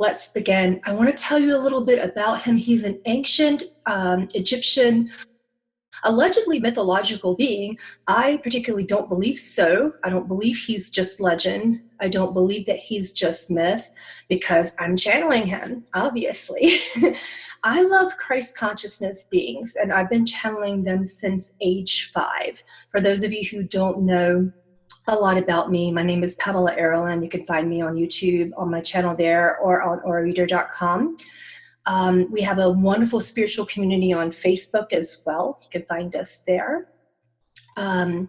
let's begin. I want to tell you a little bit about him. He's an ancient Egyptian, allegedly mythological being. I particularly don't believe so. I don't believe he's just legend. I don't believe that he's just myth, because I'm channeling him, obviously. I love Christ consciousness beings, and I've been channeling them since age 5. For those of you who don't know a lot about me, my name is Pamela Aaralyn. You can find me on YouTube, on my channel there, or on aurareader.com. We have a wonderful spiritual community on Facebook as well. You can find us there. But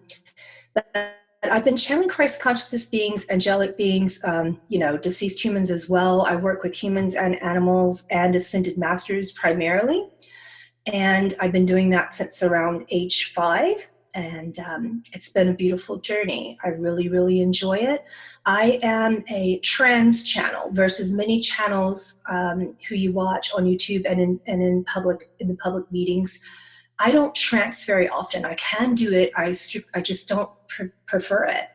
I've been channeling Christ consciousness beings, angelic beings, you know, deceased humans as well. I work with humans and animals and ascended masters primarily. And I've been doing that since around age 5. And it's been a beautiful journey. I really, really enjoy it. I am a trans channel versus many channels who you watch on YouTube and in the public meetings. I don't trance very often. I can do it. I just don't prefer it.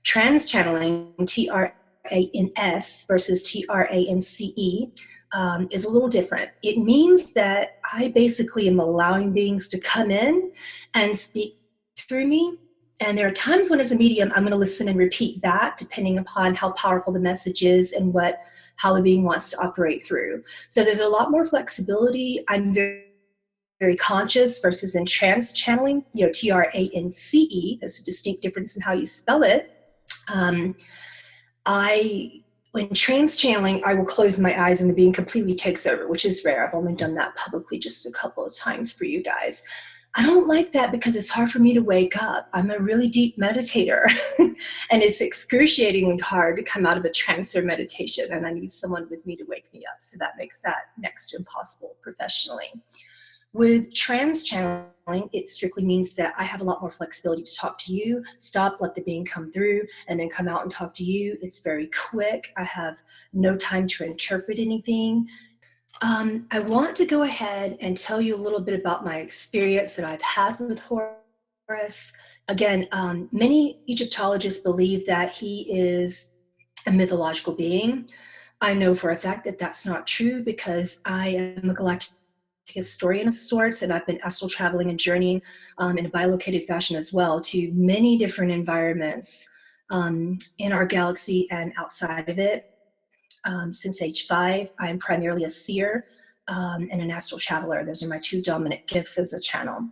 Trans channeling, T-R-A-N-S versus T-R-A-N-C-E, is a little different. It means that I basically am allowing beings to come in and speak through me. And there are times when as a medium, I'm going to listen and repeat that depending upon how powerful the message is and how the being wants to operate through. So there's a lot more flexibility. I'm very, very conscious versus in trance channeling, you know, T-R-A-N-C-E. There's a distinct difference in how you spell it. When trance channeling, I will close my eyes and the being completely takes over, which is rare. I've only done that publicly just a couple of times for you guys. I don't like that because it's hard for me to wake up. I'm a really deep meditator and it's excruciatingly hard to come out of a trance or meditation, and I need someone with me to wake me up. So that makes that next to impossible professionally. With trance channeling, it strictly means that I have a lot more flexibility to talk to you, stop, let the being come through, and then come out and talk to you. It's very quick. I have no time to interpret anything. I want to go ahead and tell you a little bit about my experience that I've had with Horus. Again, many Egyptologists believe that he is a mythological being. I know for a fact that that's not true because I am a galactic historian of sorts, and I've been astral traveling and journeying in a bilocated fashion as well to many different environments in our galaxy and outside of it. Since age 5, I'm primarily a seer and an astral traveler. Those are my 2 dominant gifts as a channel.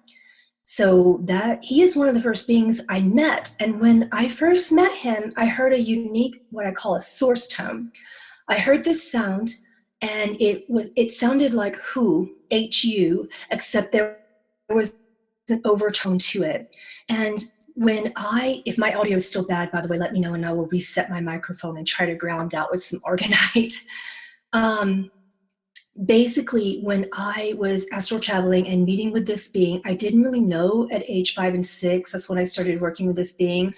So he is one of the first beings I met. And when I first met him, I heard a unique, what I call a source tone. I heard this sound, and it sounded like H-U, except there was an overtone to it. And if my audio is still bad, by the way, let me know and I will reset my microphone and try to ground out with some orgonite. Basically, when I was astral traveling and meeting with this being, I didn't really know at age 5 and 6, that's when I started working with this being,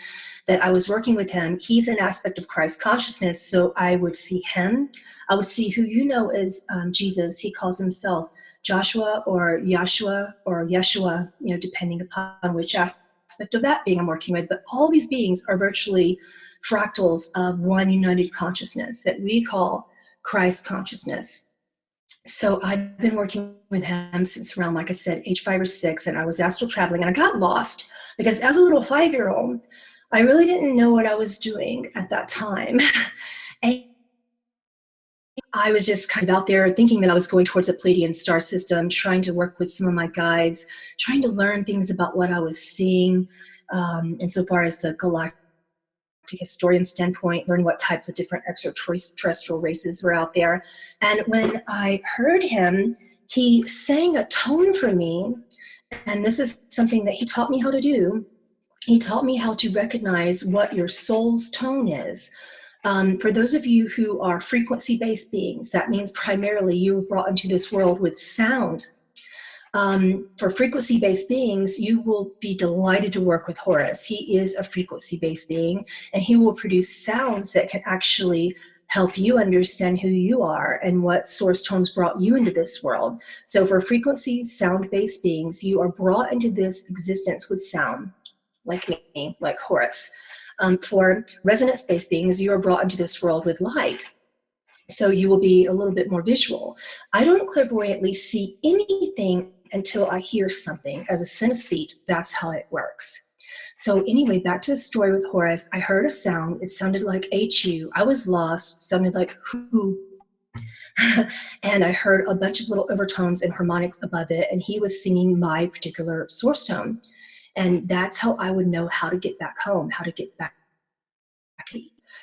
that I was working with him. He's an aspect of Christ consciousness, so I would see him. I would see who you know as Jesus. He calls himself Joshua or Yahshua or Yeshua, you know, depending upon which aspect of that being I'm working with. But all these beings are virtually fractals of one united consciousness that we call Christ consciousness. So I've been working with him since around, like I said, age 5 or 6, and I was astral traveling, and I got lost because as a little 5-year-old, I really didn't know what I was doing at that time. And I was just kind of out there thinking that I was going towards a Pleiadian star system, trying to work with some of my guides, trying to learn things about what I was seeing, insofar as the galactic historian standpoint, learning what types of different extraterrestrial races were out there. And when I heard him, he sang a tone for me, and this is something that he taught me how to do. He taught me how to recognize what your soul's tone is. For those of you who are frequency-based beings, that means primarily you were brought into this world with sound. For frequency-based beings, you will be delighted to work with Horus. He is a frequency-based being, and he will produce sounds that can actually help you understand who you are and what source tones brought you into this world. So for frequencies, sound-based beings, you are brought into this existence with sound, like me, like Horus. For resonance-based beings, you are brought into this world with light. So you will be a little bit more visual. I don't clairvoyantly see anything until I hear something. As a synesthete, that's how it works. So anyway, back to the story with Horus. I heard a sound. It sounded like HU. I was lost. Sounded like who. And I heard a bunch of little overtones and harmonics above it. And he was singing my particular source tone. And that's how I would know how to get back home, how to get back.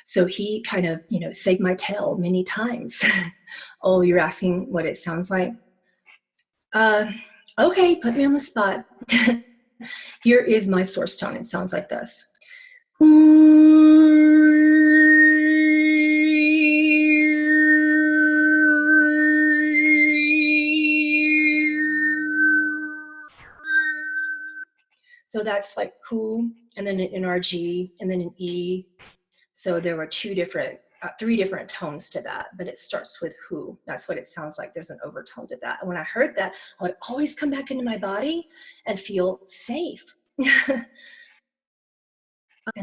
So he kind of, saved my tail many times. Oh, you're asking what it sounds like? Okay, put me on the spot. Here is my source tone. It sounds like this. So that's like who, and then an NRG, and then an E. So there were three different tones to that, but it starts with who. That's what it sounds like. There's an overtone to that. And when I heard that, I would always come back into my body and feel safe. And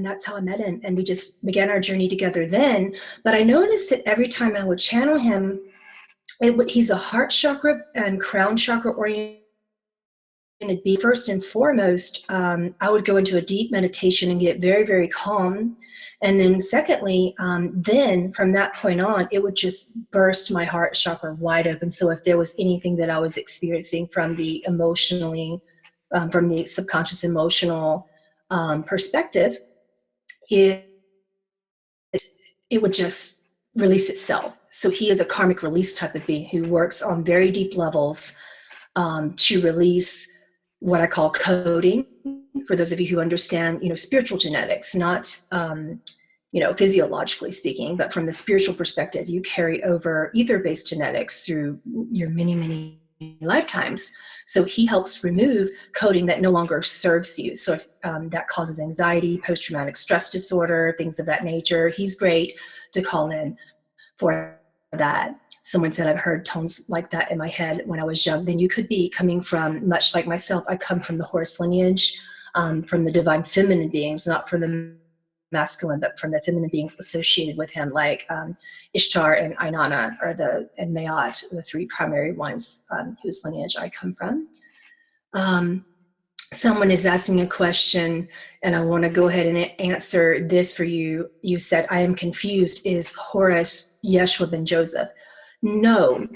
that's how I met him. And we just began our journey together then. But I noticed that every time I would channel him, he's a heart chakra and crown chakra oriented. Be first and foremost, I would go into a deep meditation and get very, very calm. And then secondly, then from that point on, it would just burst my heart chakra wide open. So if there was anything that I was experiencing from the from the subconscious emotional perspective, it would just release itself. So he is a karmic release type of being who works on very deep levels to release what I call coding. For those of you who understand, spiritual genetics, not, physiologically speaking, but from the spiritual perspective, you carry over ether-based genetics through your many, many lifetimes. So he helps remove coding that no longer serves you. So if that causes anxiety, post-traumatic stress disorder, things of that nature, he's great to call in for that. Someone said, I've heard tones like that in my head when I was young. Then you could be coming from, much like myself, I come from the Horus lineage, from the divine feminine beings, not from the masculine, but from the feminine beings associated with him, like Ishtar and Inanna, and Maat, the three primary ones whose lineage I come from. Someone is asking a question, and I want to go ahead and answer this for you. You said, I am confused. Is Horus Yeshua ben Joseph? No,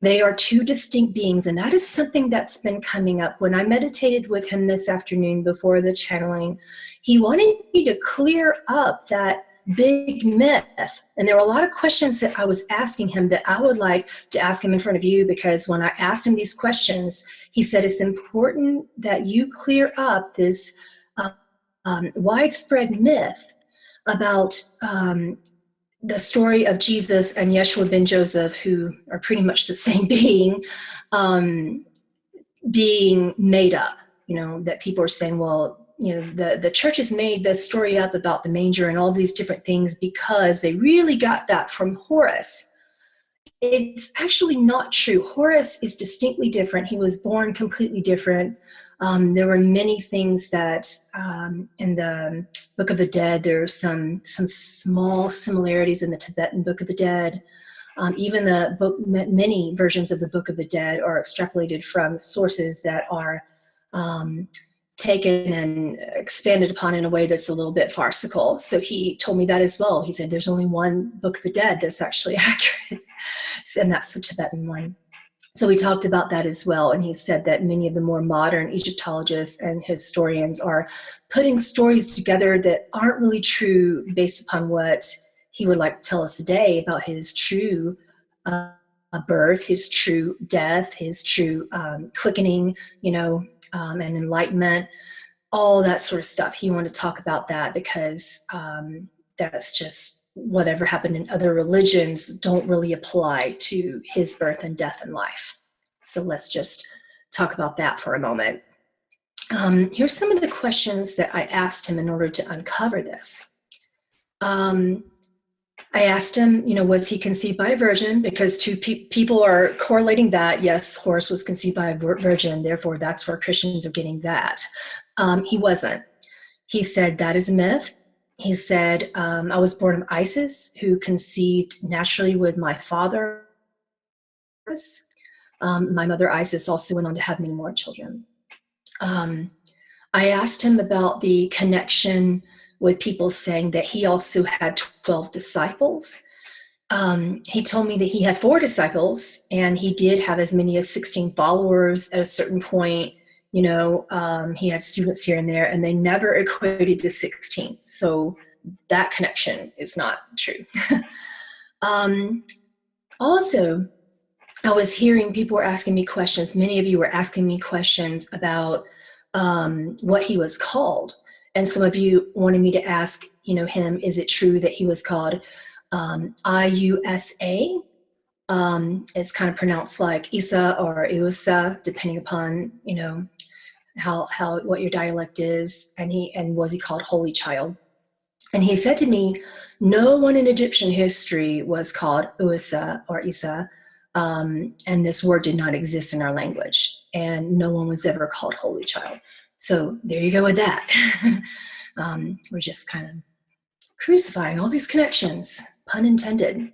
they are two distinct beings, and that is something that's been coming up. When I meditated with him this afternoon before the channeling, he wanted me to clear up that big myth. And there were a lot of questions that I was asking him that I would like to ask him in front of you, because when I asked him these questions, he said, it's important that you clear up this widespread myth about the story of Jesus and Yeshua ben Joseph, who are pretty much the same being, being made up. That people are saying, well, the church has made this story up about the manger and all these different things because they really got that from Horus. It's actually not true. Horus is distinctly different. He was born completely different. There were many things that in the Book of the Dead, there are some small similarities in the Tibetan Book of the Dead. Even many versions of the Book of the Dead are extrapolated from sources that are taken and expanded upon in a way that's a little bit farcical. So he told me that as well. He said, there's only one Book of the Dead that's actually accurate, and that's the Tibetan one. So we talked about that as well, and he said that many of the more modern Egyptologists and historians are putting stories together that aren't really true based upon what he would like to tell us today about his true birth, his true death, his true quickening, and enlightenment, all that sort of stuff. He wanted to talk about that because that's just whatever happened in other religions don't really apply to his birth and death and life. So let's just talk about that for a moment. Here's some of the questions that I asked him in order to uncover this. I asked him, was he conceived by a virgin? Because two people are correlating that. Yes, Horus was conceived by a virgin, therefore that's where Christians are getting that. He wasn't. He said that is a myth. He said, I was born of Isis, who conceived naturally with my father. My mother Isis also went on to have many more children. I asked him about the connection with people saying that he also had 12 disciples. He told me that he had 4 disciples, and he did have as many as 16 followers at a certain point. You know, he had students here and there, and they never equated to 16. So that connection is not true. Also, I was hearing people were asking me questions. Many of you were asking me questions about what he was called. And some of you wanted me to ask, you know, him, is it true that he was called IUSA? It's kind of pronounced like Isa or Iusa, depending upon, you know, what your dialect is. And was he called Holy Child? And he said to me, no one in Egyptian history was called Usa or Isa, and this word did not exist in our language, and no one was ever called Holy Child. So there you go with that. We're just kind of crucifying all these connections, pun intended.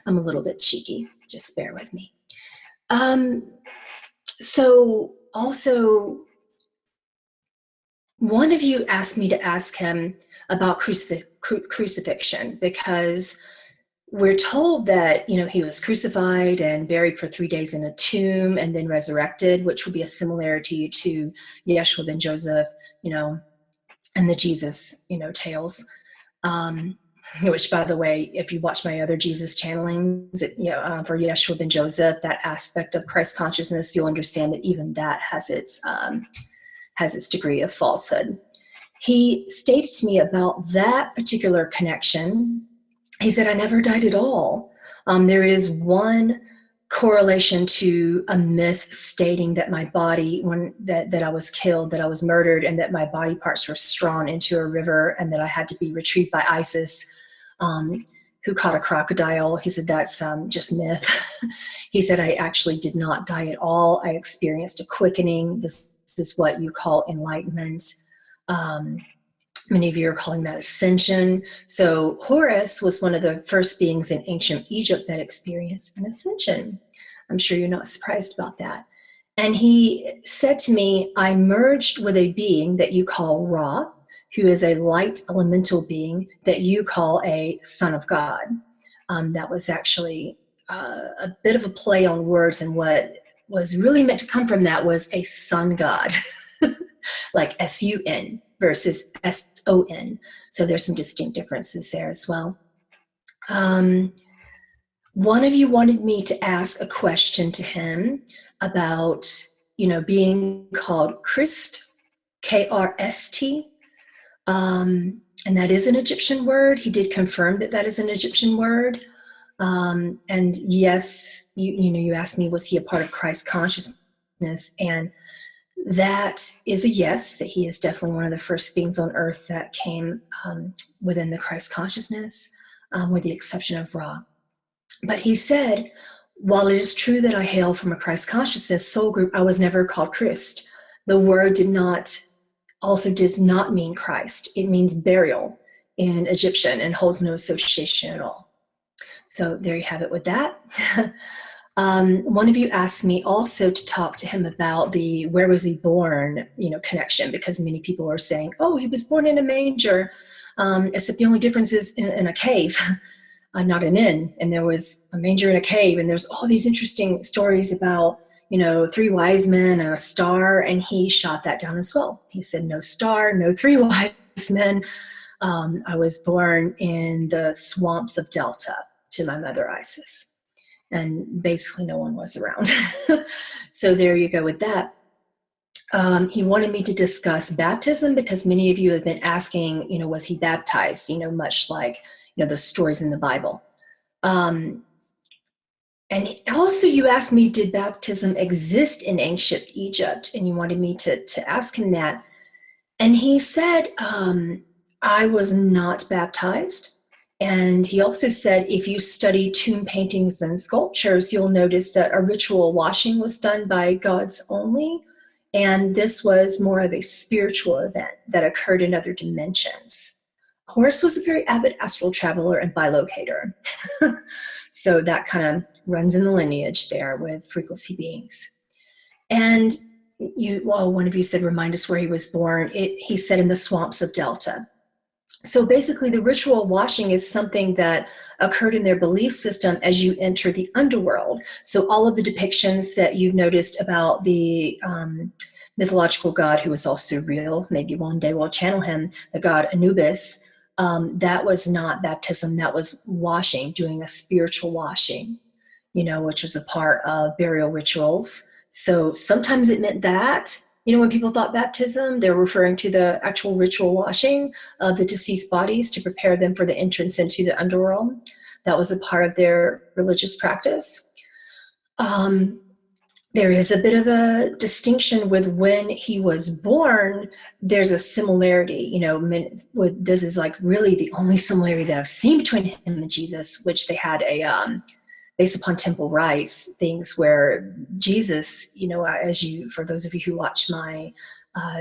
I'm a little bit cheeky, just bear with me. So also, one of you asked me to ask him about crucifixion, because we're told that, you know, he was crucified and buried for 3 days in a tomb and then resurrected, which would be a similarity to Yeshua ben Joseph, you know, and the Jesus, you know, tales. Which, by the way, if you watch my other Jesus channelings, for Yeshua ben Joseph, that aspect of Christ consciousness, you'll understand that even that has its degree of falsehood. He stated to me about that particular connection. He said, I never died at all. There is one correlation to a myth stating that my body, that I was killed, that I was murdered, and that my body parts were strewn into a river, and that I had to be retrieved by Isis, who caught a crocodile. He said, that's just myth. He said, I actually did not die at all. I experienced a quickening. This is what you call enlightenment. Many of you are calling that ascension. So Horus was one of the first beings in ancient Egypt that experienced an ascension. I'm sure you're not surprised about that. And he said to me, I merged with a being that you call Ra, who is a light elemental being that you call a son of God. That was actually a bit of a play on words, and what was really meant to come from that was a sun god, like S-U-N versus S-O-N. So there's some distinct differences there as well. One of you wanted me to ask a question to him about, you know, being called Christ, K-R-S-T. And that is an Egyptian word. He did confirm that that is an Egyptian word. And yes, you asked me, was he a part of Christ consciousness? And that is a yes, that he is definitely one of the first beings on earth that came within the Christ consciousness, with the exception of Ra. But he said, while it is true that I hail from a Christ consciousness soul group, I was never called Christ. The word also does not mean Christ. It means burial in Egyptian and holds no association at all. So there you have it with that. One of you asked me also to talk to him about the where was he born, connection, because many people are saying, oh, he was born in a manger, except the only difference is in a cave, not an inn. And there was a manger in a cave, and there's all these interesting stories about, 3 wise men and a star, and he shot that down as well. He said, no star, no 3 wise men. I was born in the swamps of Delta to my mother Isis. And basically no one was around. So there you go with that. He wanted me to discuss baptism, because many of you have been asking, was he baptized, much like, the stories in the Bible. And also you asked me, did baptism exist in ancient Egypt? And you wanted me to ask him that. And he said, I was not baptized. And he also said, if you study tomb paintings and sculptures, you'll notice that a ritual washing was done by gods only. And this was more of a spiritual event that occurred in other dimensions. Horus was a very avid astral traveler and bilocator. So that kind of runs in the lineage there with frequency beings. And one of you said, remind us where he was born. He said in the swamps of Delta. So basically the ritual washing is something that occurred in their belief system as you enter the underworld. So all of the depictions that you've noticed about the mythological god who was also real, maybe one day we'll channel him, the god Anubis, that was not baptism, that was washing, doing a spiritual washing, which was a part of burial rituals. So sometimes it meant that, when people thought baptism, they're referring to the actual ritual washing of the deceased bodies to prepare them for the entrance into the underworld. That was a part of their religious practice. There is a bit of a distinction with when he was born. There's a similarity, this is like really the only similarity that I've seen between him and Jesus, which they had a, based upon temple rites, things where Jesus, for those of you who watch my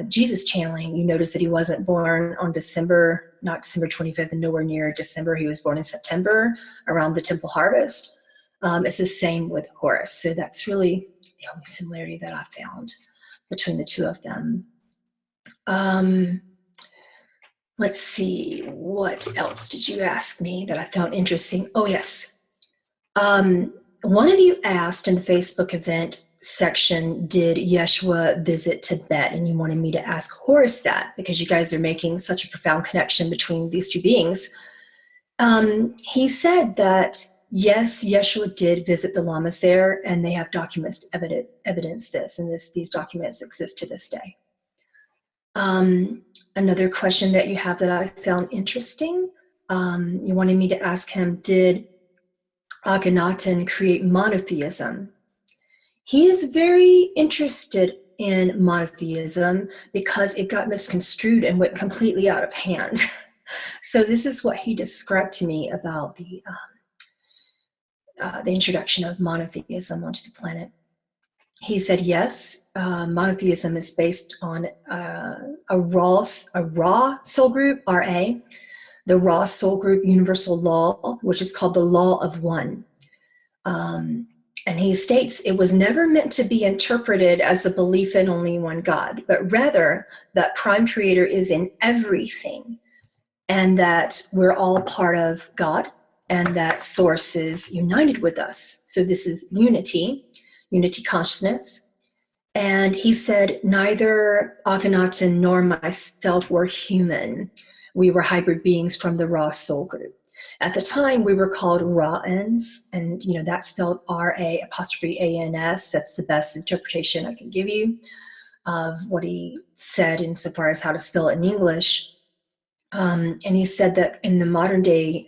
Jesus channeling, you notice that he wasn't born on not December 25th and nowhere near December. He was born in September around the temple harvest. It's the same with Horus. So that's really the only similarity that I found between the two of them. Let's see, what else did you ask me that I found interesting? Oh, yes. One of you asked in the Facebook event section, did Yeshua visit Tibet? And you wanted me to ask Horus that because you guys are making such a profound connection between these two beings. He said that, yes, Yeshua did visit the lamas there, and they have documents to evidence this, and these documents exist to this day. Another question that you have that I found interesting, you wanted me to ask him, did Akhenaten create monotheism? He is very interested in monotheism because it got misconstrued and went completely out of hand. So this is what he described to me about the introduction of monotheism onto the planet. He said, yes, monotheism is based on a raw soul group, RA, the raw soul group universal law, which is called the law of one. And he states it was never meant to be interpreted as a belief in only one God, but rather that prime creator is in everything and that we're all part of God and that source is united with us. So this is unity consciousness. And he said, neither Akhenaten nor myself were human. We were hybrid beings from the raw soul group. At the time, we were called Ra'ans, and that's spelled R-A'-A-N-S. That's the best interpretation I can give you of what he said insofar as how to spell it in English. And he said that in the modern day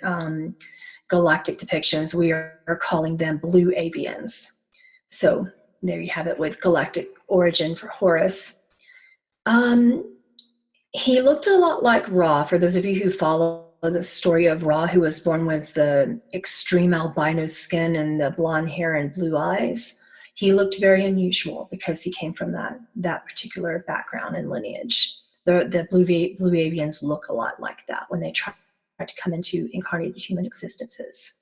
galactic depictions, we are calling them blue avians. So there you have it with galactic origin for Horus. He looked a lot like Ra. For those of you who follow the story of Ra, who was born with the extreme albino skin and the blonde hair and blue eyes, he looked very unusual because he came from that particular background and lineage. The blue avians look a lot like that when they try to come into incarnated human existences.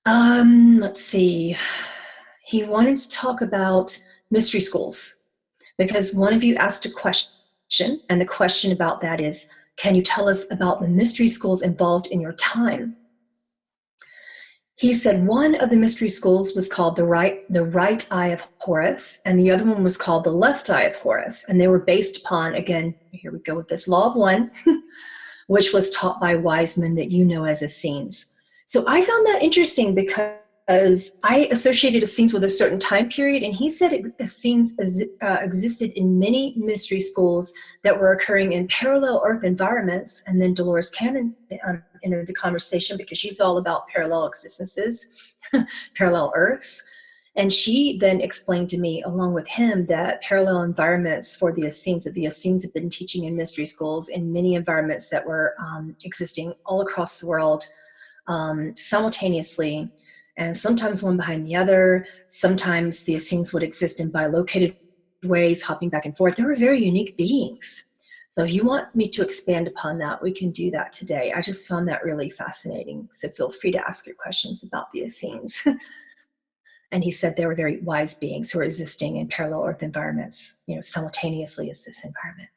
Let's see. He wanted to talk about mystery schools because one of you asked a question, and the question about that is, can you tell us about the mystery schools involved in your time? He said one of the mystery schools was called the right eye of Horus, and the other one was called the left eye of Horus, and they were based upon, again, here we go with this law of one, which was taught by wise men that you know as Essenes. So I found that interesting because I associated Essenes with a certain time period, and he said Essenes existed in many mystery schools that were occurring in parallel Earth environments. And then Dolores Cannon entered the conversation because she's all about parallel existences, parallel Earths. And she then explained to me, along with him, that parallel environments for the Essenes, that the Essenes have been teaching in mystery schools in many environments that were existing all across the world simultaneously. And sometimes one behind the other. Sometimes the Essenes would exist in bilocated ways, hopping back and forth. They were very unique beings. So if you want me to expand upon that, we can do that today. I just found that really fascinating. So feel free to ask your questions about the Essenes. And he said they were very wise beings who are existing in parallel Earth environments, simultaneously as this environment.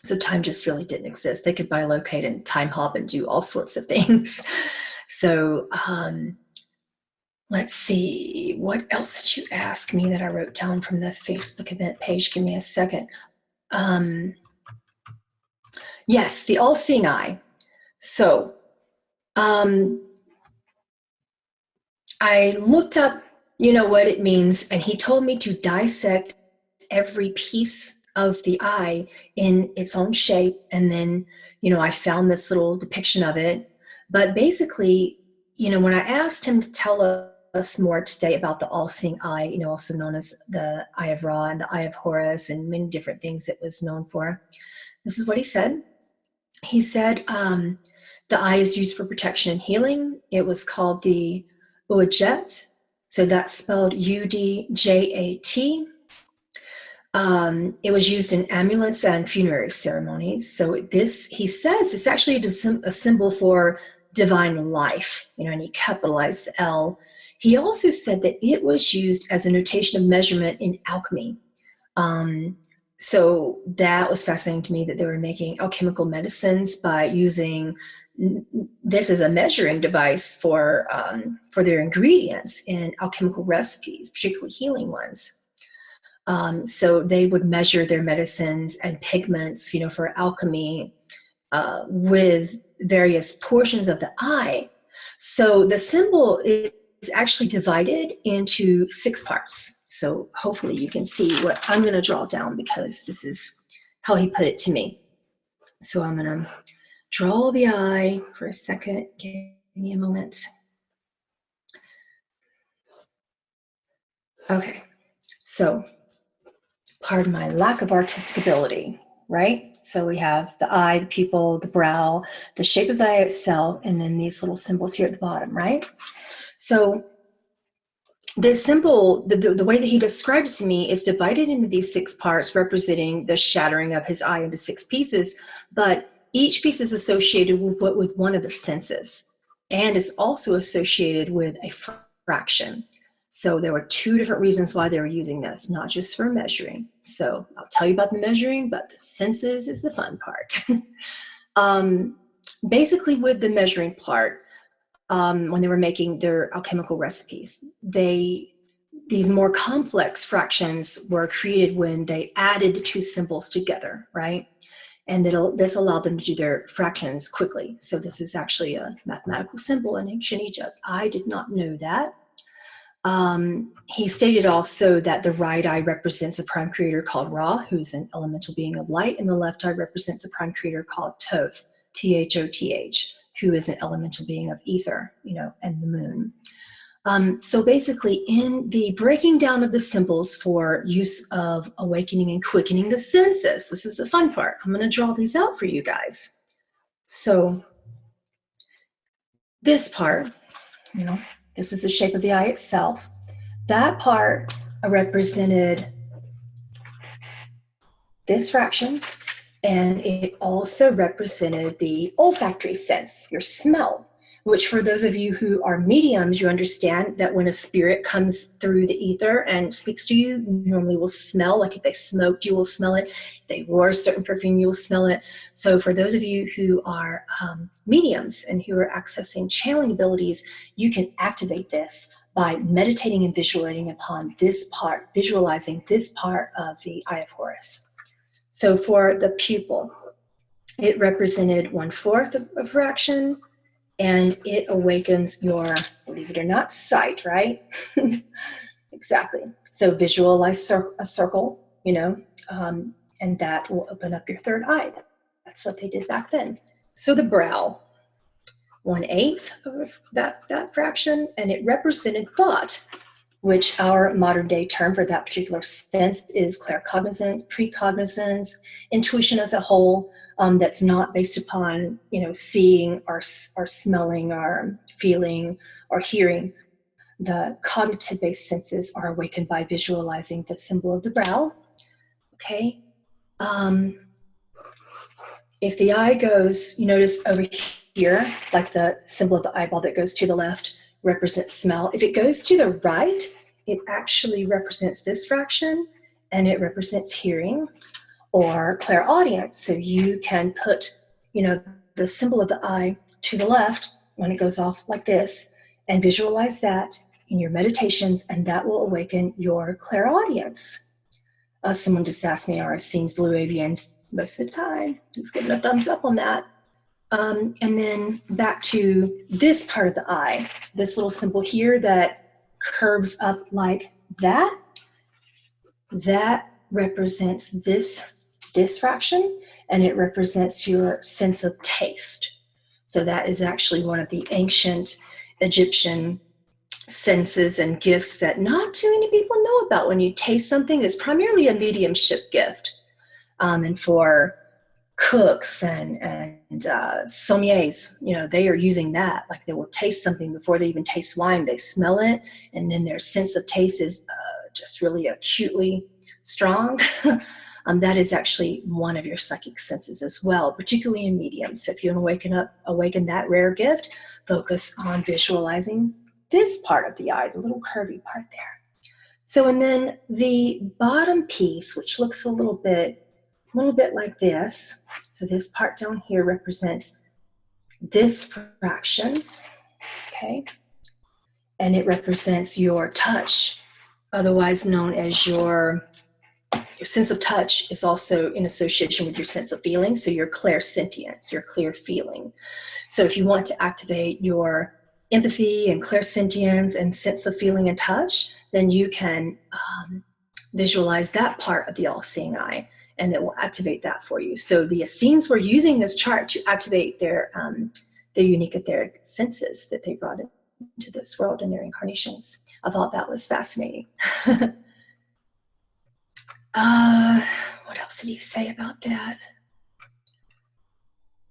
So time just really didn't exist. They could bilocate and time hop and do all sorts of things. So let's see, what else did you ask me that I wrote down from the Facebook event page? Give me a second. Yes, the all-seeing eye. So I looked up, what it means, and he told me to dissect every piece of the eye in its own shape. And then, I found this little depiction of it. But basically, when I asked him to tell us more today about the all-seeing eye, also known as the Eye of Ra and the Eye of Horus and many different things it was known for, this is what he said. He said the eye is used for protection and healing. It was called the Uajat. So that's spelled U-D-J-A-T. It was used in amulets and funerary ceremonies. So this, he says, it's actually a symbol for divine life, and he capitalized the L. He also said that it was used as a notation of measurement in alchemy. So that was fascinating to me, that they were making alchemical medicines by using this as a measuring device for their ingredients in alchemical recipes, particularly healing ones. So they would measure their medicines and pigments, for alchemy with various portions of the eye. So the symbol is actually divided into 6 parts. So hopefully you can see what I'm going to draw down, because this is how he put it to me. So I'm going to draw the eye for a second. Give me a moment. Okay, so pardon my lack of artistic ability, right? So we have the eye, the pupil, the brow, the shape of the eye itself, and then these little symbols here at the bottom, right? So this symbol, the way that he described it to me, is divided into these 6 parts, representing the shattering of his eye into 6 pieces, but each piece is associated with one of the senses, and is also associated with a fraction. So there were 2 different reasons why they were using this, not just for measuring. So I'll tell you about the measuring, but the senses is the fun part. Basically, with the measuring part, when they were making their alchemical recipes, these more complex fractions were created when they added the 2 symbols together, right? And this allowed them to do their fractions quickly. So this is actually a mathematical symbol in ancient Egypt. I did not know that. He stated also that the right eye represents a prime creator called Ra, who's an elemental being of light, and the left eye represents a prime creator called Thoth, T-H-O-T-H, who is an elemental being of ether, and the moon. So basically, in the breaking down of the symbols for use of awakening and quickening the senses, this is the fun part. I'm going to draw these out for you guys. So this part, this is the shape of the eye itself. That part represented this fraction, and it also represented the olfactory sense, your smell, which for those of you who are mediums, you understand that when a spirit comes through the ether and speaks to you, you normally will smell. Like if they smoked, you will smell it. If they wore a certain perfume, you will smell it. So for those of you who are mediums and who are accessing channeling abilities, you can activate this by meditating and visualizing upon this part, visualizing this part of the Eye of Horus. So for the pupil, it represented 1/4 of a fraction, and it awakens your, believe it or not, sight, right? Exactly. So visualize a circle, and that will open up your 3rd eye. That's what they did back then. So the brow, 1/8 of that fraction, and it represented thought, which our modern day term for that particular sense is claircognizance, precognizance, intuition as a whole, that's not based upon, seeing or smelling or feeling or hearing. The cognitive-based senses are awakened by visualizing the symbol of the brow. Okay. if the eye goes, you notice over here, like the symbol of the eyeball that goes to the left represents smell. If it goes to the right, it actually represents this fraction, and it represents hearing or clairaudience. So you can put, the symbol of the eye to the left when it goes off like this, and visualize that in your meditations, and that will awaken your clairaudience. Someone just asked me, are Essenes blue avians? Most of the time. He's giving a thumbs up on that. And then back to this part of the eye, this little symbol here that curves up like that, that represents this fraction, and it represents your sense of taste. So that is actually one of the ancient Egyptian senses and gifts that not too many people know about. When you taste something, it's primarily a mediumship gift. And for cooks and sommeliers, they are using that. Like, they will taste something before they even taste wine. They smell it, and then their sense of taste is just really acutely strong. That is actually one of your psychic senses as well, particularly in mediums. So if you want to awaken that rare gift, focus on visualizing this part of the eye, the little curvy part there. So, and then the bottom piece, which looks a little bit like this. So this part down here represents this fraction, okay? And it represents your touch, otherwise known as your sense of touch is also in association with your sense of feeling. So your clairsentience, your clear feeling. So if you want to activate your empathy and clairsentience and sense of feeling and touch, then you can visualize that part of the all-seeing eye, and it will activate that for you. So the Essenes were using this chart to activate their unique etheric senses that they brought into this world in their incarnations. I thought that was fascinating. What else did he say about that?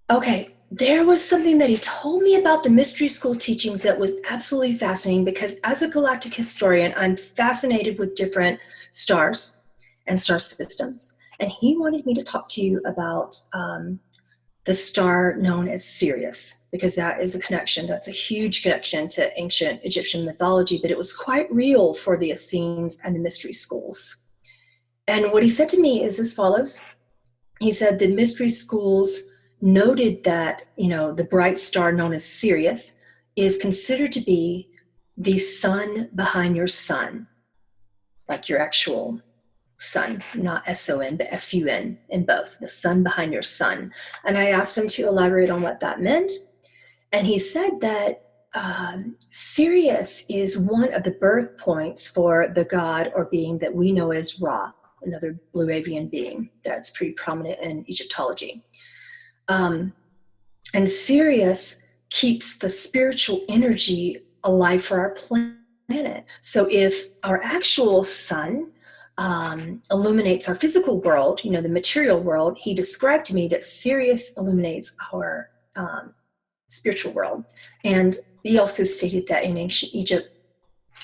Okay, there was something that he told me about the mystery school teachings that was absolutely fascinating, because as a galactic historian, I'm fascinated with different stars and star systems. And he wanted me to talk to you about the star known as Sirius, because that is a connection. That's a huge connection to ancient Egyptian mythology, but it was quite real for the Essenes and the mystery schools. And what he said to me is as follows. He said the mystery schools noted that, the bright star known as Sirius is considered to be the sun behind your sun, like your actual sun, not S-O-N, but S-U-N in both, the sun behind your sun. And I asked him to elaborate on what that meant. And he said that Sirius is one of the birth points for the god or being that we know as Ra, another blue avian being that's pretty prominent in Egyptology. And Sirius keeps the spiritual energy alive for our planet. So if our actual sun illuminates our physical world, the material world, he described to me that Sirius illuminates our spiritual world. And he also stated that in ancient Egypt,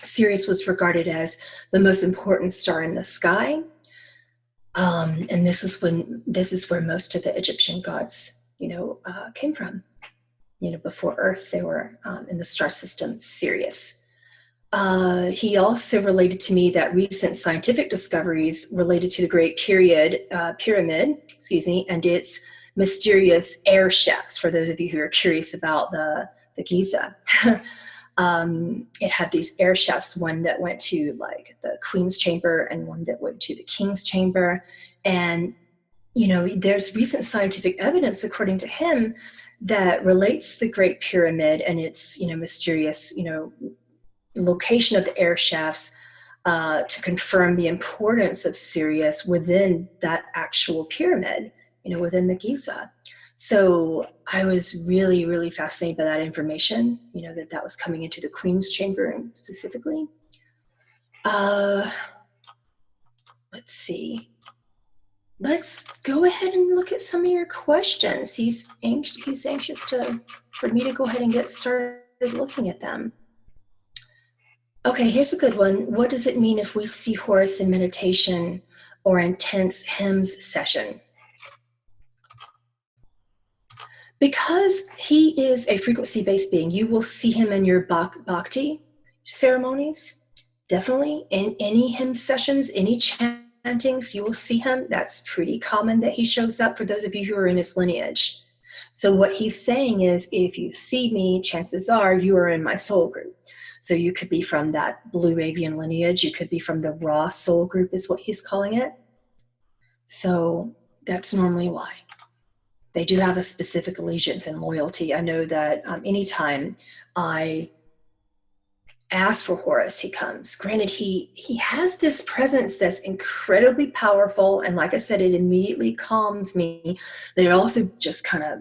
Sirius was regarded as the most important star in the sky. And this is where most of the Egyptian gods, came from. Before Earth, they were in the star system Sirius. He also related to me that recent scientific discoveries related to the Great Pyramid, and its mysterious air shafts. For those of you who are curious about the Giza, it had these air shafts, one that went to like the Queen's chamber and one that went to the King's chamber. And, there's recent scientific evidence, according to him, that relates the Great Pyramid and its, mysterious, location of the air shafts to confirm the importance of Sirius within that actual pyramid, within the Giza. So I was really, really fascinated by that information, that was coming into the Queen's chamber specifically. Let's see. Let's go ahead and look at some of your questions. He's anxious for me to go ahead and get started looking at them. Okay, here's a good one. What does it mean if we see Horus in meditation or intense hymns session? Because he is a frequency-based being, you will see him in your bhakti ceremonies. Definitely in any hymn sessions, any chantings, you will see him. That's pretty common that he shows up for those of you who are in his lineage. So what he's saying is, if you see me, chances are you are in my soul group. So you could be from that blue avian lineage. You could be from the raw soul group is what he's calling it. So that's normally why. They do have a specific allegiance and loyalty. I know that anytime I ask for Horus, he comes. Granted, he has this presence that's incredibly powerful. And like I said, it immediately calms me. But it also just kind of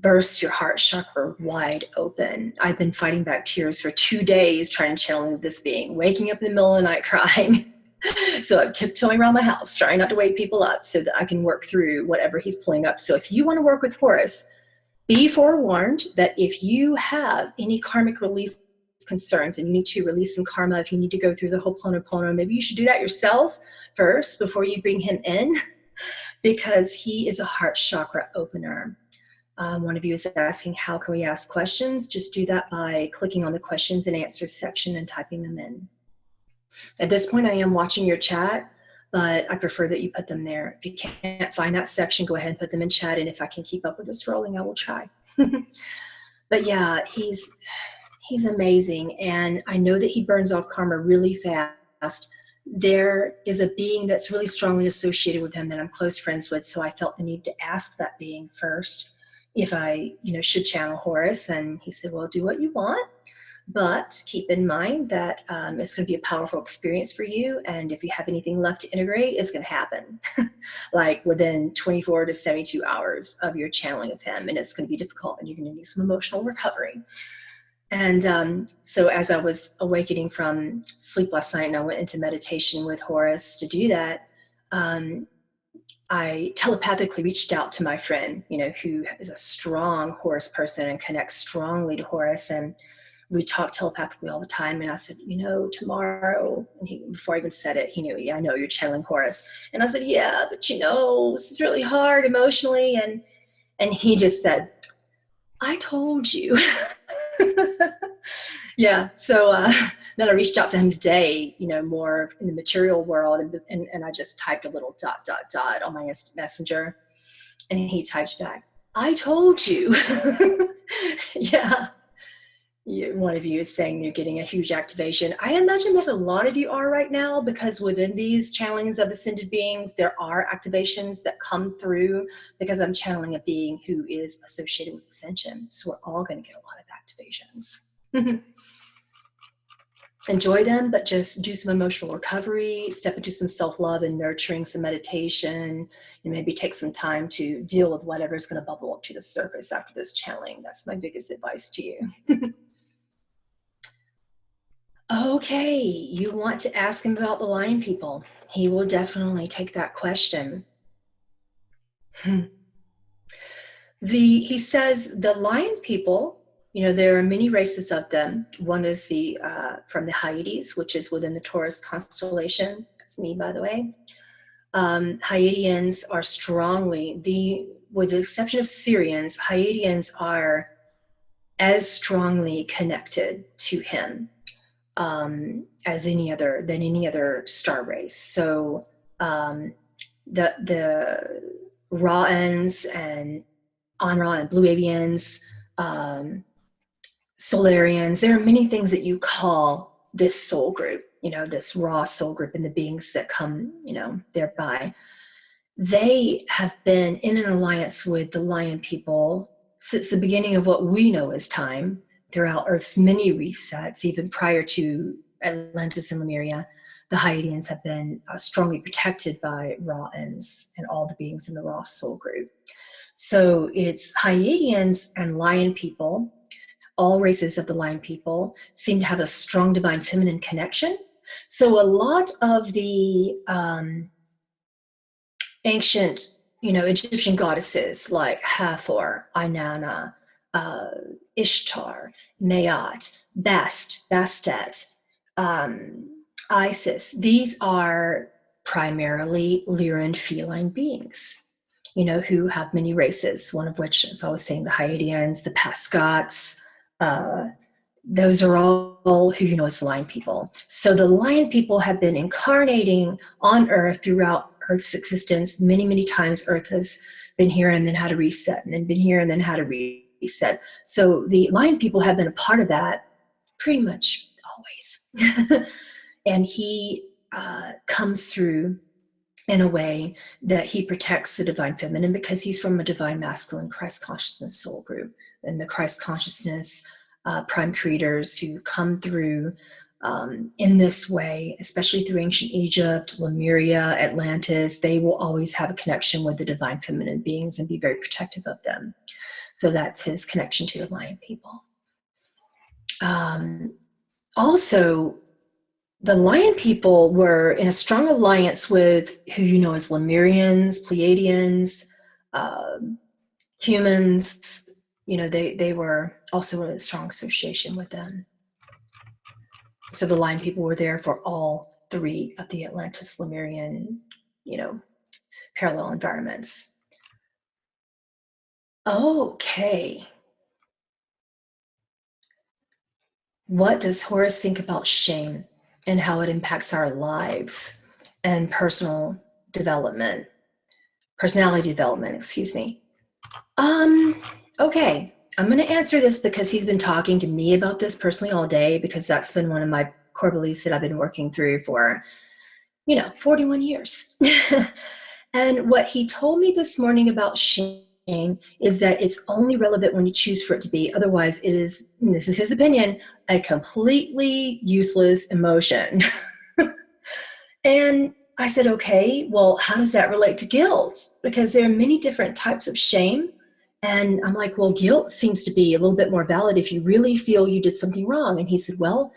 bursts your heart chakra wide open. I've been fighting back tears for 2 days trying to channel this being, waking up in the middle of the night crying. So I'm tiptoeing around the house, trying not to wake people up so that I can work through whatever he's pulling up. So if you want to work with Horus, be forewarned that if you have any karmic release concerns and you need to release some karma, if you need to go through the whole Ho'oponopono, maybe you should do that yourself first before you bring him in, because he is a heart chakra opener. One of you is asking, how can we ask questions? Just do that by clicking on the questions and answers section and typing them in. At this point, I am watching your chat, but I prefer that you put them there. If you can't find that section, go ahead and put them in chat, and if I can keep up with this rolling, I will try. But yeah, he's amazing, and I know that he burns off karma really fast. There is a being that's really strongly associated with him that I'm close friends with, so I felt the need to ask that being first if I, should channel Horus, and he said, well, do what you want. But keep in mind that it's going to be a powerful experience for you. And if you have anything left to integrate, it's going to happen like within 24 to 72 hours of your channeling of him. And it's going to be difficult and you're going to need some emotional recovery. And so as I was awakening from sleep last night and I went into meditation with Horus to do that, I telepathically reached out to my friend, who is a strong Horus person and connects strongly to Horus. And we talk telepathically all the time. And I said, tomorrow, and before I even said it, he knew, yeah, I know you're channeling Horus. And I said, yeah, but this is really hard emotionally. And he just said, I told you. Yeah. So then I reached out to him today, more in the material world. And I just typed a little ... on my instant messenger. And he typed back, I told you. Yeah. One of you is saying you're getting a huge activation. I imagine that a lot of you are right now, because within these channelings of ascended beings, there are activations that come through because I'm channeling a being who is associated with ascension. So we're all going to get a lot of activations. Enjoy them, but just do some emotional recovery, step into some self-love and nurturing, some meditation, and maybe take some time to deal with whatever's going to bubble up to the surface after this channeling. That's my biggest advice to you. Okay, you want to ask him about the lion people. He will definitely take that question. He says the lion people, there are many races of them. One is from the Hyades, which is within the Taurus constellation. That's me, by the way. Hyadians are with the exception of Syrians, Hyadians are as strongly connected to him as any other star race. So the Ra'ans and Anra and Blue Avians, Solarians, there are many things that you call this soul group, this raw soul group, and the beings that come, thereby. They have been in an alliance with the lion people since the beginning of what we know as time, throughout Earth's many resets, even prior to Atlantis and Lemuria. The Hyadians have been strongly protected by Ra'ans and all the beings in the raw soul group. So it's Hyadians and lion people. All races of the lion people seem to have a strong divine feminine connection. So a lot of the ancient, Egyptian goddesses like Hathor, Inanna, Ishtar, Maat, Bastet, Isis, these are primarily Lyran feline beings. who have many races, one of which, as I was saying, the Hyadians, the Pascots, those are all who you know as the lion people. So the lion people have been incarnating on Earth throughout Earth's existence. Many, many times Earth has been here and then had a reset, and then been here and then had a reset. So the lion people have been a part of that pretty much always. And he comes through in a way that he protects the divine feminine, because he's from a divine masculine Christ Consciousness soul group. And the Christ Consciousness prime creators who come through in this way, especially through ancient Egypt, Lemuria, Atlantis, they will always have a connection with the divine feminine beings and be very protective of them. So that's his connection to the lion people. Also, the lion people were in a strong alliance with who you know as Lemurians, Pleiadians, humans. They were also in a strong association with them. So the lion people were there for all three of the Atlantis, Lemurian, parallel environments. Okay. What does Horus think about shame and how it impacts our lives and personality development, excuse me. Okay, I'm going to answer this because he's been talking to me about this personally all day, because that's been one of my core beliefs that I've been working through for, 41 years. And what he told me this morning about shame is that it's only relevant when you choose for it to be. Otherwise, it is, and this is his opinion, a completely useless emotion. And I said, okay, well, how does that relate to guilt? Because there are many different types of shame. And I'm like, well, guilt seems to be a little bit more valid if you really feel you did something wrong. And he said, well,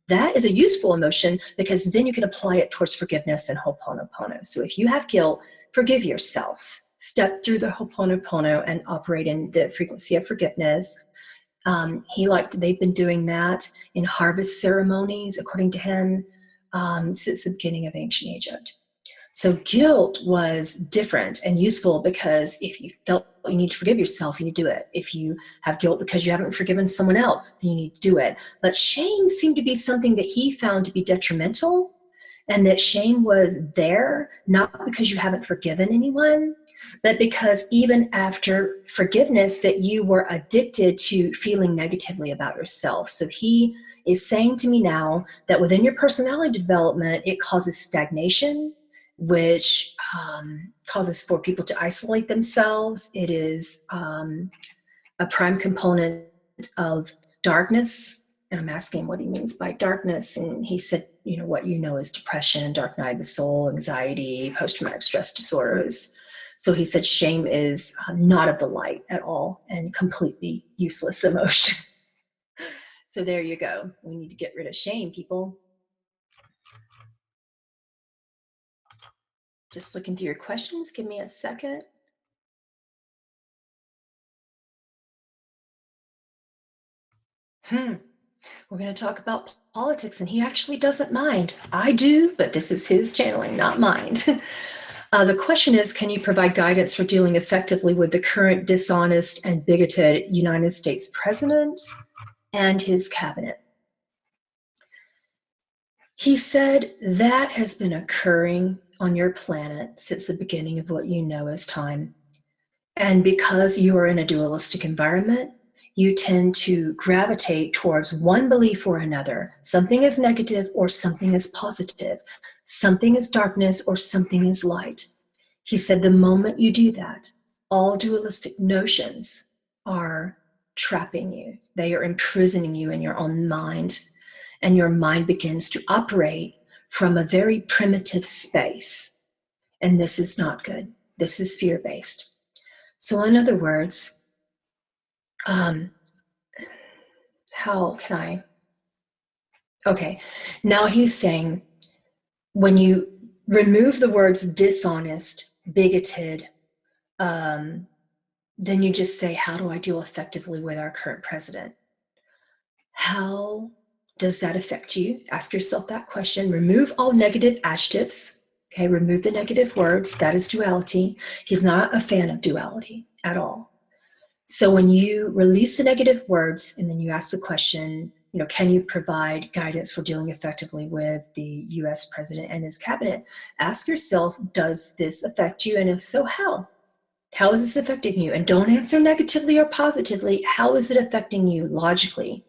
that is a useful emotion, because then you can apply it towards forgiveness and Ho'oponopono. So if you have guilt, forgive yourselves. Step through the Ho'oponopono and operate in the frequency of forgiveness. They've been doing that in harvest ceremonies, according to him, since the beginning of ancient Egypt. So guilt was different and useful, because if you felt you need to forgive yourself, you need to do it. If you have guilt because you haven't forgiven someone else, then you need to do it. But shame seemed to be something that he found to be detrimental, and that shame was there not because you haven't forgiven anyone, but because even after forgiveness that you were addicted to feeling negatively about yourself. So he is saying to me now that within your personality development, it causes stagnation, which causes for people to isolate themselves. It is a prime component of darkness. And I'm asking what he means by darkness. And he said, what you know is depression, dark night of the soul, anxiety, post-traumatic stress disorders. So he said shame is not of the light at all and completely useless emotion. So there you go. We need to get rid of shame, people. Just looking through your questions. Give me a second. We're going to talk about politics, and he actually doesn't mind. I do, but this is his channeling, not mine. The question is, can you provide guidance for dealing effectively with the current dishonest and bigoted United States president and his cabinet? He said that has been occurring on your planet since the beginning of what you know as time. And because you are in a dualistic environment, you tend to gravitate towards one belief or another. Something is negative or something is positive. Something is darkness or something is light. He said the moment you do that, all dualistic notions are trapping you. They are imprisoning you in your own mind, and your mind begins to operate from a very primitive space. And this is not good. This is fear-based. So in other words, how can I? Okay, now he's saying when you remove the words dishonest, bigoted, then you just say, how do I deal effectively with our current president? How does that affect you? Ask yourself that question. Remove all negative adjectives, Okay, remove the negative words. That is duality. He's not a fan of duality at all. So when you release the negative words and then you ask the question, can you provide guidance for dealing effectively with the US president and his cabinet? Ask yourself, does this affect you? And if so, how? How is this affecting you? And don't answer negatively or positively. How is it affecting you logically?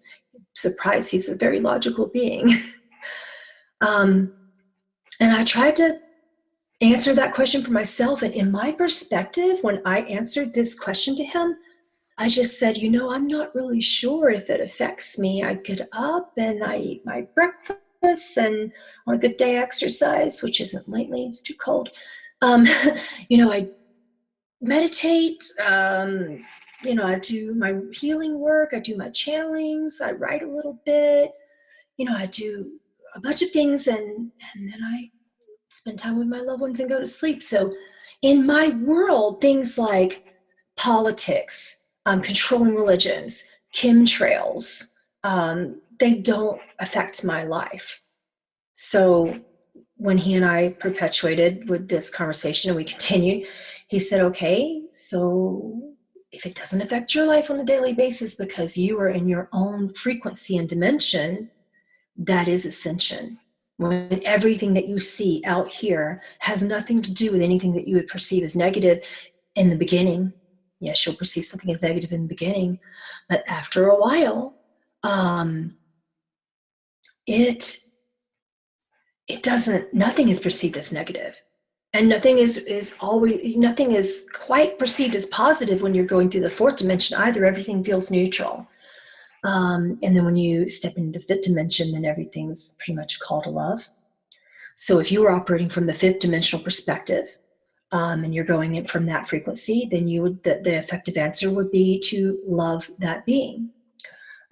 Surprise, he's a very logical being. And I tried to answer that question for myself. And in my perspective, when I answered this question to him, I just said, I'm not really sure if it affects me. I get up and I eat my breakfast, and on a good day I exercise, which isn't lately, it's too cold. I meditate, I do my healing work, I do my channelings, I write a little bit, I do a bunch of things, and then I spend time with my loved ones and go to sleep. So in my world, things like politics, controlling religions, chemtrails, they don't affect my life. So when he and I perpetuated with this conversation and we continued, he said, okay, so if it doesn't affect your life on a daily basis because you are in your own frequency and dimension, that is ascension. When everything that you see out here has nothing to do with anything that you would perceive as negative in the beginning. Yes, you'll perceive something as negative in the beginning, but after a while, nothing is perceived as negative. And nothing is quite perceived as positive when you're going through the fourth dimension either. Everything feels neutral. And then when you step into the fifth dimension, then everything's pretty much a call to love. So if you were operating from the fifth dimensional perspective, and you're going in from that frequency, then the effective answer would be to love that being.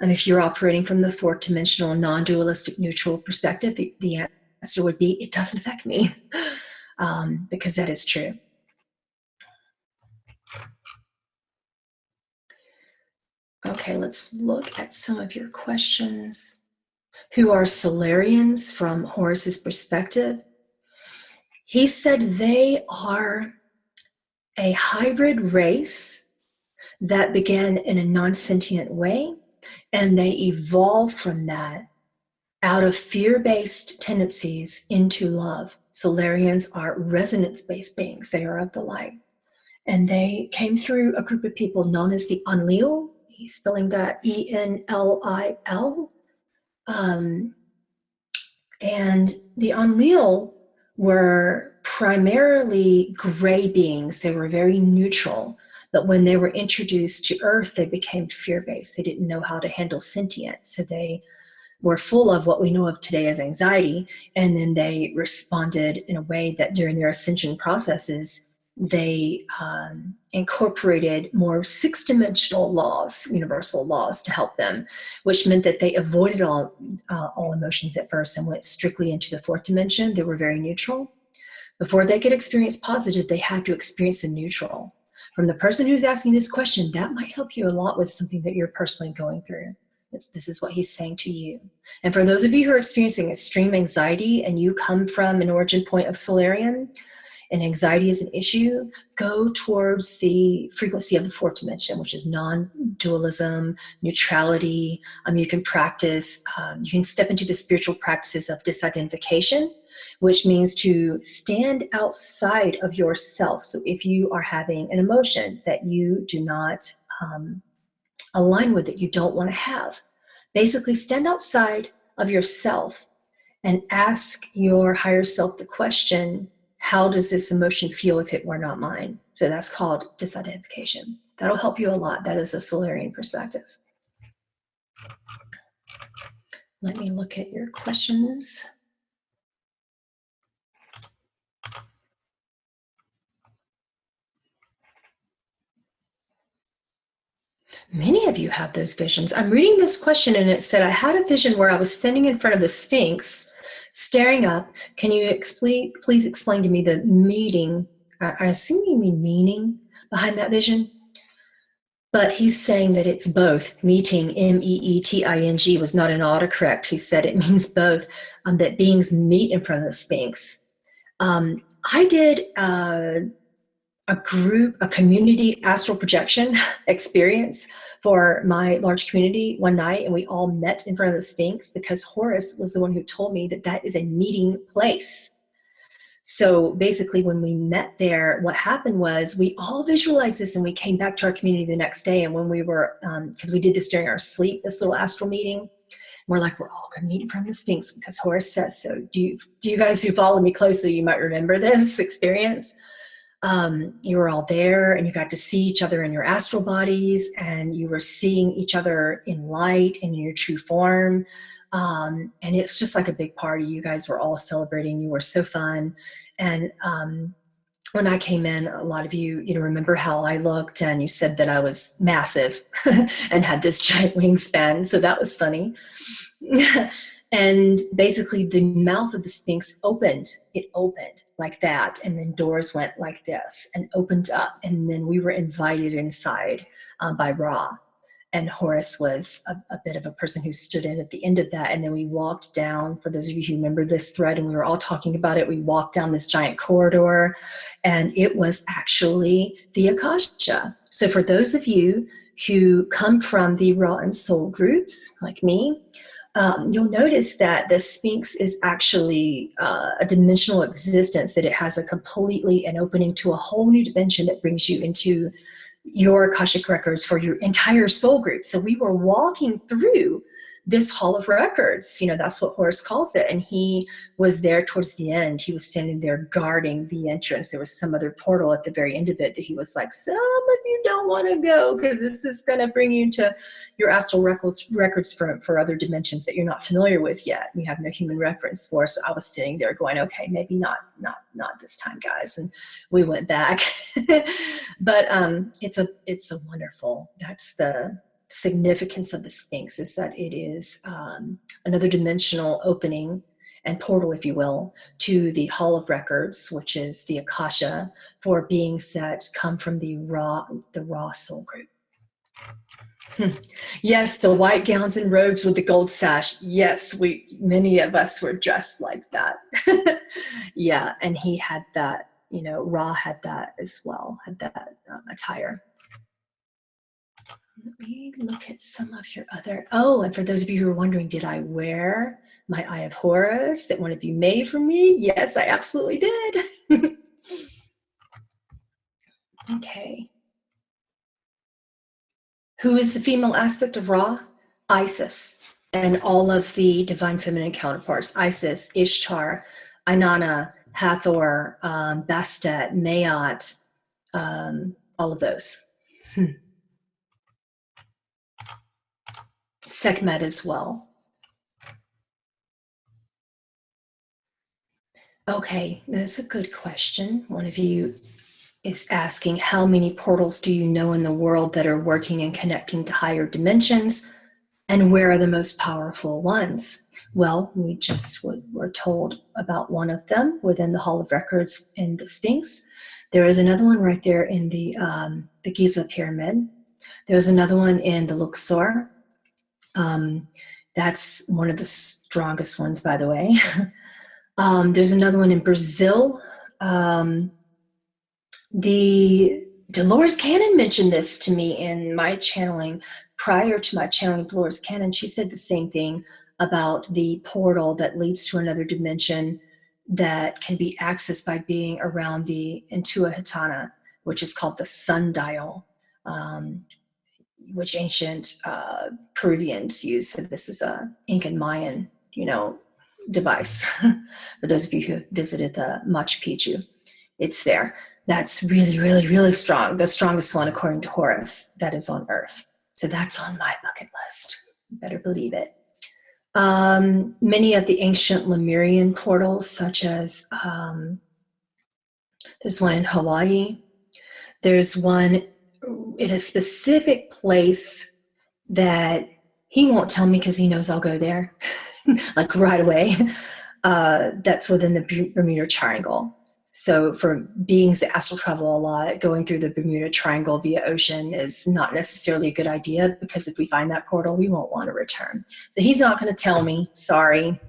And if you're operating from the fourth dimensional non-dualistic neutral perspective, the answer would be, it doesn't affect me, because that is true. Okay, let's look at some of your questions. Who are Solarians from Horus's perspective? He said they are a hybrid race that began in a non-sentient way, and they evolved from that out of fear-based tendencies into love. Solarians are resonance-based beings. They are of the light. And they came through a group of people known as the Enlil. He's spelling that E-N-L-I-L. And the Enlil were primarily gray beings. They were very neutral. But when they were introduced to Earth, they became fear-based. They didn't know how to handle sentient. So they were full of what we know of today as anxiety. And then they responded in a way that during their ascension processes, they incorporated more six-dimensional laws, universal laws, to help them, which meant that they avoided all emotions at first and went strictly into the fourth dimension. They were very neutral. Before they could experience positive, they had to experience the neutral. From the person who's asking this question, that might help you a lot with something that you're personally going through. This is what he's saying to you. And for those of you who are experiencing extreme anxiety and you come from an origin point of Solarian, and anxiety is an issue, go towards the frequency of the fourth dimension, which is non-dualism, neutrality. You can practice, you can step into the spiritual practices of disidentification, which means to stand outside of yourself. So if you are having an emotion that you do not align with, that you don't want to have, basically stand outside of yourself and ask your higher self the question, how does this emotion feel if it were not mine? So that's called disidentification. That'll help you a lot. That is a Solarian perspective. Let me look at your questions. Many of you have those visions. I'm reading this question and it said, I had a vision where I was standing in front of the Sphinx, staring up. Can you please explain to me the meaning? I assume you mean meaning behind that vision. But he's saying that it's both. Meeting, M-E-E-T-I-N-G, was not an autocorrect. He said it means both, that beings meet in front of the Sphinx. I did a community astral projection experience for my large community one night, and we all met in front of the Sphinx because Horus was the one who told me that that is a meeting place. So basically when we met there, what happened was we all visualized this, and we came back to our community the next day. And when we were, because we did this during our sleep, this little astral meeting, we're like, we're all going to meet in front of the Sphinx because Horus says so. Do you guys who follow me closely, you might remember this experience. You were all there, and you got to see each other in your astral bodies, and you were seeing each other in light and in your true form. And it's just like a big party. You guys were all celebrating. You were so fun. And when I came in, a lot of you remember how I looked, and you said that I was massive and had this giant wingspan. So that was funny. And basically the mouth of the Sphinx opened. It opened like that, and then doors went like this and opened up, and then we were invited inside by Ra. And Horus was a bit of a person who stood in at the end of that. And then we walked down, for those of you who remember this thread, and we were all talking about it, we walked down this giant corridor, and it was actually the Akasha. So for those of you who come from the Ra and Soul groups, like me, you'll notice that the Sphinx is actually a dimensional existence, that it has an opening to a whole new dimension that brings you into your Akashic records for your entire soul group. So we were walking through this hall of records, that's what Horus calls it. And he was there towards the end. He was standing there guarding the entrance. There was some other portal at the very end of it that he was like, some of you don't want to go because this is going to bring you to your astral records for other dimensions that you're not familiar with yet. You have no human reference for. So I was sitting there going, okay, maybe not this time, guys. And we went back. But it's a wonderful, that's the significance of the Sphinx, is that it is another dimensional opening and portal, if you will, to the Hall of Records, which is the Akasha, for beings that come from the Ra soul group. Yes, the white gowns and robes with the gold sash. Yes, many of us were dressed like that. Yeah, and he had that, Ra had that as well, had that attire. Let me look at some of your other, and for those of you who are wondering, did I wear my Eye of Horus that one of you made for me? Yes, I absolutely did. Okay. Who is the female aspect of Ra? Isis, and all of the divine feminine counterparts. Isis, Ishtar, Inanna, Hathor, Bastet, Maat, all of those. Sekhmet as well. Okay, that's a good question. One of you is asking, how many portals do you know in the world that are working and connecting to higher dimensions? And where are the most powerful ones? Well, we just were told about one of them within the Hall of Records in the Sphinx. There is another one right there in the Giza Pyramid. There's another one in the Luxor. That's one of the strongest ones, by the way. There's another one in Brazil. The Dolores Cannon mentioned this to me in my channeling. Prior to my channeling Dolores Cannon, she said the same thing about the portal that leads to another dimension that can be accessed by being around the Intuahitana, which is called the sundial, which ancient Peruvians use. So this is a Incan Mayan, device. For those of you who visited the Machu Picchu, it's there. That's really, really, really strong. The strongest one, according to Horus, that is on Earth. So that's on my bucket list. You better believe it. Many of the ancient Lemurian portals, such as there's one in Hawaii. There's one in a specific place that he won't tell me because he knows I'll go there, like right away. That's within the Bermuda Triangle. So for beings that astral travel a lot, going through the Bermuda Triangle via ocean is not necessarily a good idea, because if we find that portal, we won't want to return. So he's not going to tell me, sorry.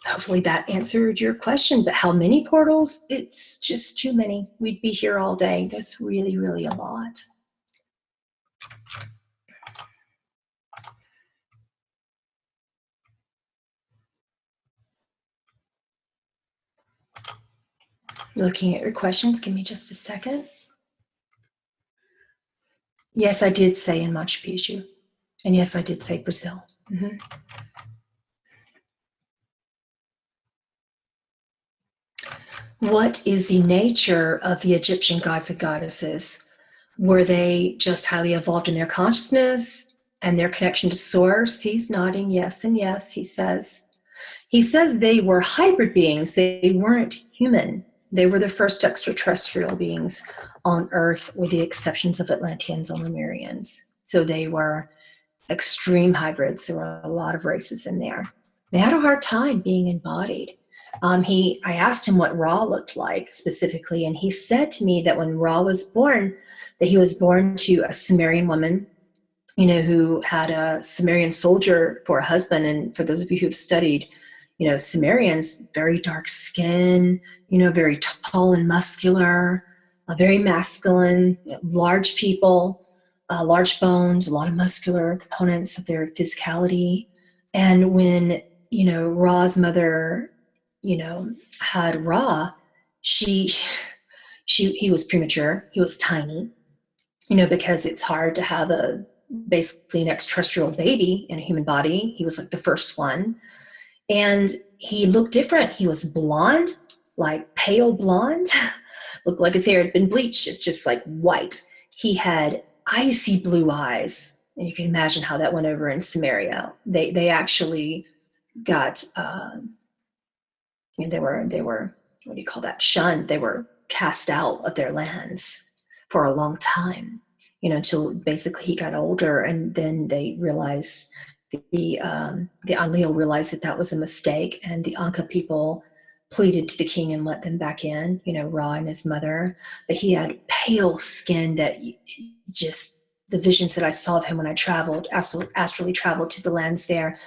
hopefully that answered your question. But how many portals? It's just too many. We'd be here all day. There's really, really a lot. Looking at your questions, give me just a second. Yes, I did say in Machu Picchu. And yes, I did say Brazil. Mm-hmm. What is the nature of the Egyptian gods and goddesses? Were they just highly evolved in their consciousness and their connection to source? He's nodding yes and yes, he says. He says they were hybrid beings. They weren't human. They were the first extraterrestrial beings on Earth, with the exceptions of Atlanteans and Lemurians. So they were extreme hybrids. There were a lot of races in there. They had a hard time being embodied. I asked him what Ra looked like specifically, and he said to me that when Ra was born, that he was born to a Sumerian woman, you know, who had a Sumerian soldier for a husband. And for those of you who've studied, you know, Sumerians, very dark skin, you know, very tall and muscular, very masculine, large people, large bones, a lot of muscular components of their physicality. And when, you know, Ra's mother, you know, had Ra, he was premature. He was tiny, you know, because it's hard to have basically an extraterrestrial baby in a human body. He was like the first one. And he looked different. He was blonde, like pale blonde, looked like his hair had been bleached. It's just like white. He had icy blue eyes. And you can imagine how that went over in Samaria. They actually got, they were, what do you call that, shunned. They were cast out of their lands for a long time, you know, until basically he got older. And then they realized, the Enlil realized that was a mistake, and the Anka people pleaded to the king and let them back in, you know, Ra and his mother. But he had pale skin that just, the visions that I saw of him when I traveled, astrally traveled to the lands there,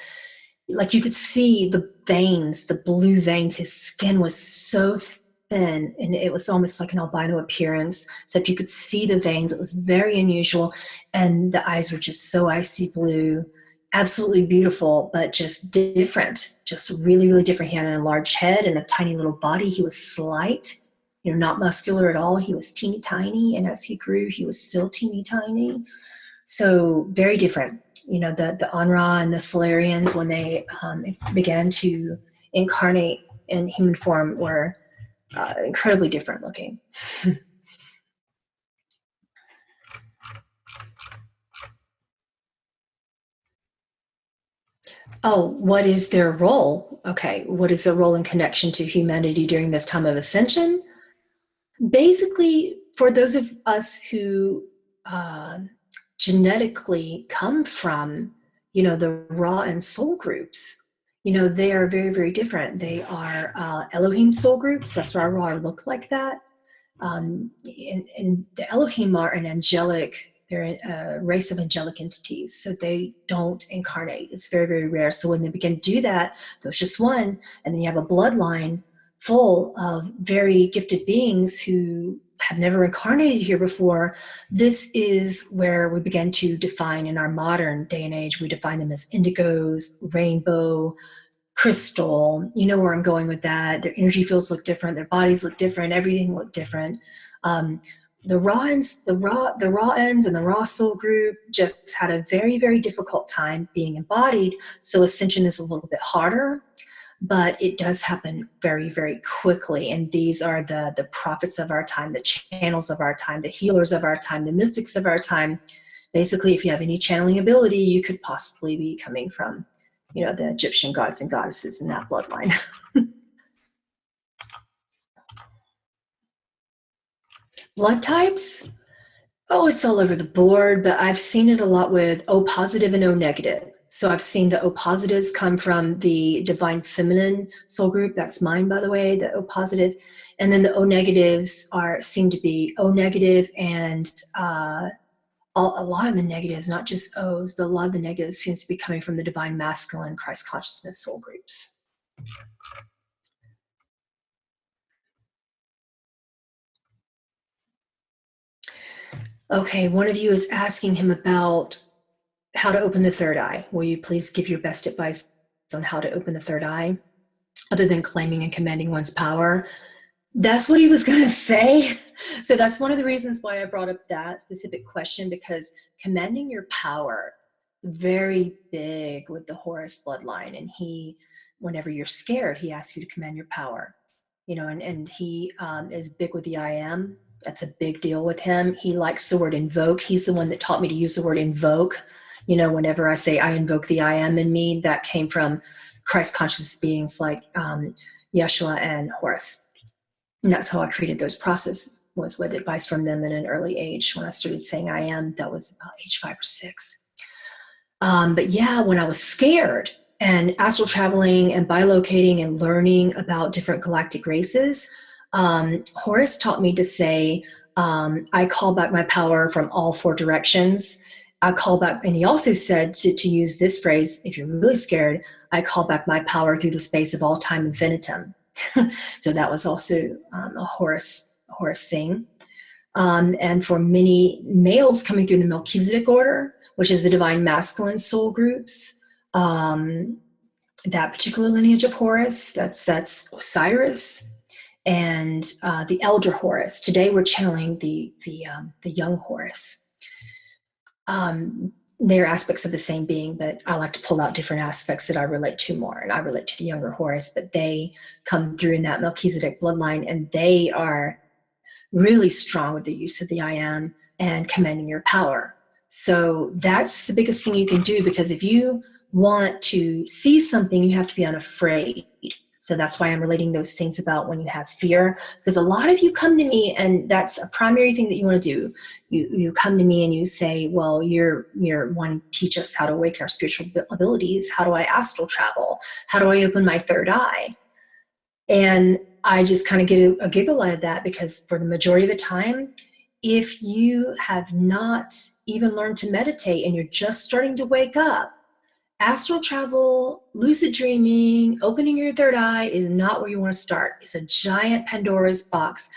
like you could see the veins, the blue veins. His skin was so thin, and it was almost like an albino appearance, except you could see the veins. It was very unusual. And the eyes were just so icy blue. Absolutely beautiful, but just different, just really, really different. He had a large head and a tiny little body. He was slight, you know, not muscular at all. He was teeny tiny, and as he grew, he was still teeny tiny. So very different. You know, the Anra and the Solarians, when they began to incarnate in human form, were incredibly different looking. Oh, what is their role? Okay, what is their role in connection to humanity during this time of ascension? Basically, for those of us who genetically come from, you know, the Ra and Soul groups, you know, they are very, very different. They are Elohim soul groups. That's why Ra look like that. And the Elohim are an angelic, they're a race of angelic entities, so they don't incarnate. It's very, very rare. So when they begin to do that, there's just one, and then you have a bloodline full of very gifted beings who have never incarnated here before. This is where we begin to define, in our modern day and age, we define them as indigos, rainbow, crystal. You know where I'm going with that. Their energy fields look different, their bodies look different, everything looked different. The Ra ends and the Ra soul group just had a very, very difficult time being embodied. So ascension is a little bit harder, but it does happen very, very quickly. And these are the prophets of our time, the channels of our time, the healers of our time, the mystics of our time. Basically, if you have any channeling ability, you could possibly be coming from, you know, the Egyptian gods and goddesses in that bloodline. Blood types? Oh, it's all over the board, but I've seen it a lot with O positive and O negative. So I've seen the O positives come from the divine feminine soul group. That's mine, by the way, the O positive. And then the O negatives seem to be O negative, and a lot of the negatives, not just O's, but a lot of the negatives seems to be coming from the divine masculine Christ consciousness soul groups. Okay, one of you is asking him about how to open the third eye. Will you please give your best advice on how to open the third eye, other than claiming and commanding one's power? That's what he was going to say. So that's one of the reasons why I brought up that specific question, because commanding your power, very big with the Horus bloodline. And he, whenever you're scared, he asks you to command your power. You know, and he is big with the I am. That's a big deal with him. He likes the word invoke. He's the one that taught me to use the word invoke. You know, whenever I say I invoke the I am in me, that came from Christ consciousness beings like Yeshua and Horus. And that's how I created those processes, was with advice from them at an early age. When I started saying I am, that was about age 5 or 6. But yeah, when I was scared and astral traveling and bilocating and learning about different galactic races, Horus taught me to say, I call back my power from all 4 directions. I call back, and he also said to use this phrase, if you're really scared, I call back my power through the space of all time infinitum. So that was also a Horus thing. And for many males coming through the Melchizedek order, which is the divine masculine soul groups, that particular lineage of Horus, that's Osiris, and the elder Horus. Today we're channeling the young Horus. They're aspects of the same being, but I like to pull out different aspects that I relate to more. And I relate to the younger Horus, but they come through in that Melchizedek bloodline, and they are really strong with the use of the I am and commanding your power. So that's the biggest thing you can do, because if you want to see something, you have to be unafraid. So that's why I'm relating those things about when you have fear, because a lot of you come to me, and that's a primary thing that you want to do. You come to me and you say, well, you're wanting to teach us how to awaken our spiritual abilities. How do I astral travel? How do I open my third eye? And I just kind of get a giggle out of that, because for the majority of the time, if you have not even learned to meditate and you're just starting to wake up, astral travel, lucid dreaming, opening your third eye is not where you want to start. It's a giant Pandora's box.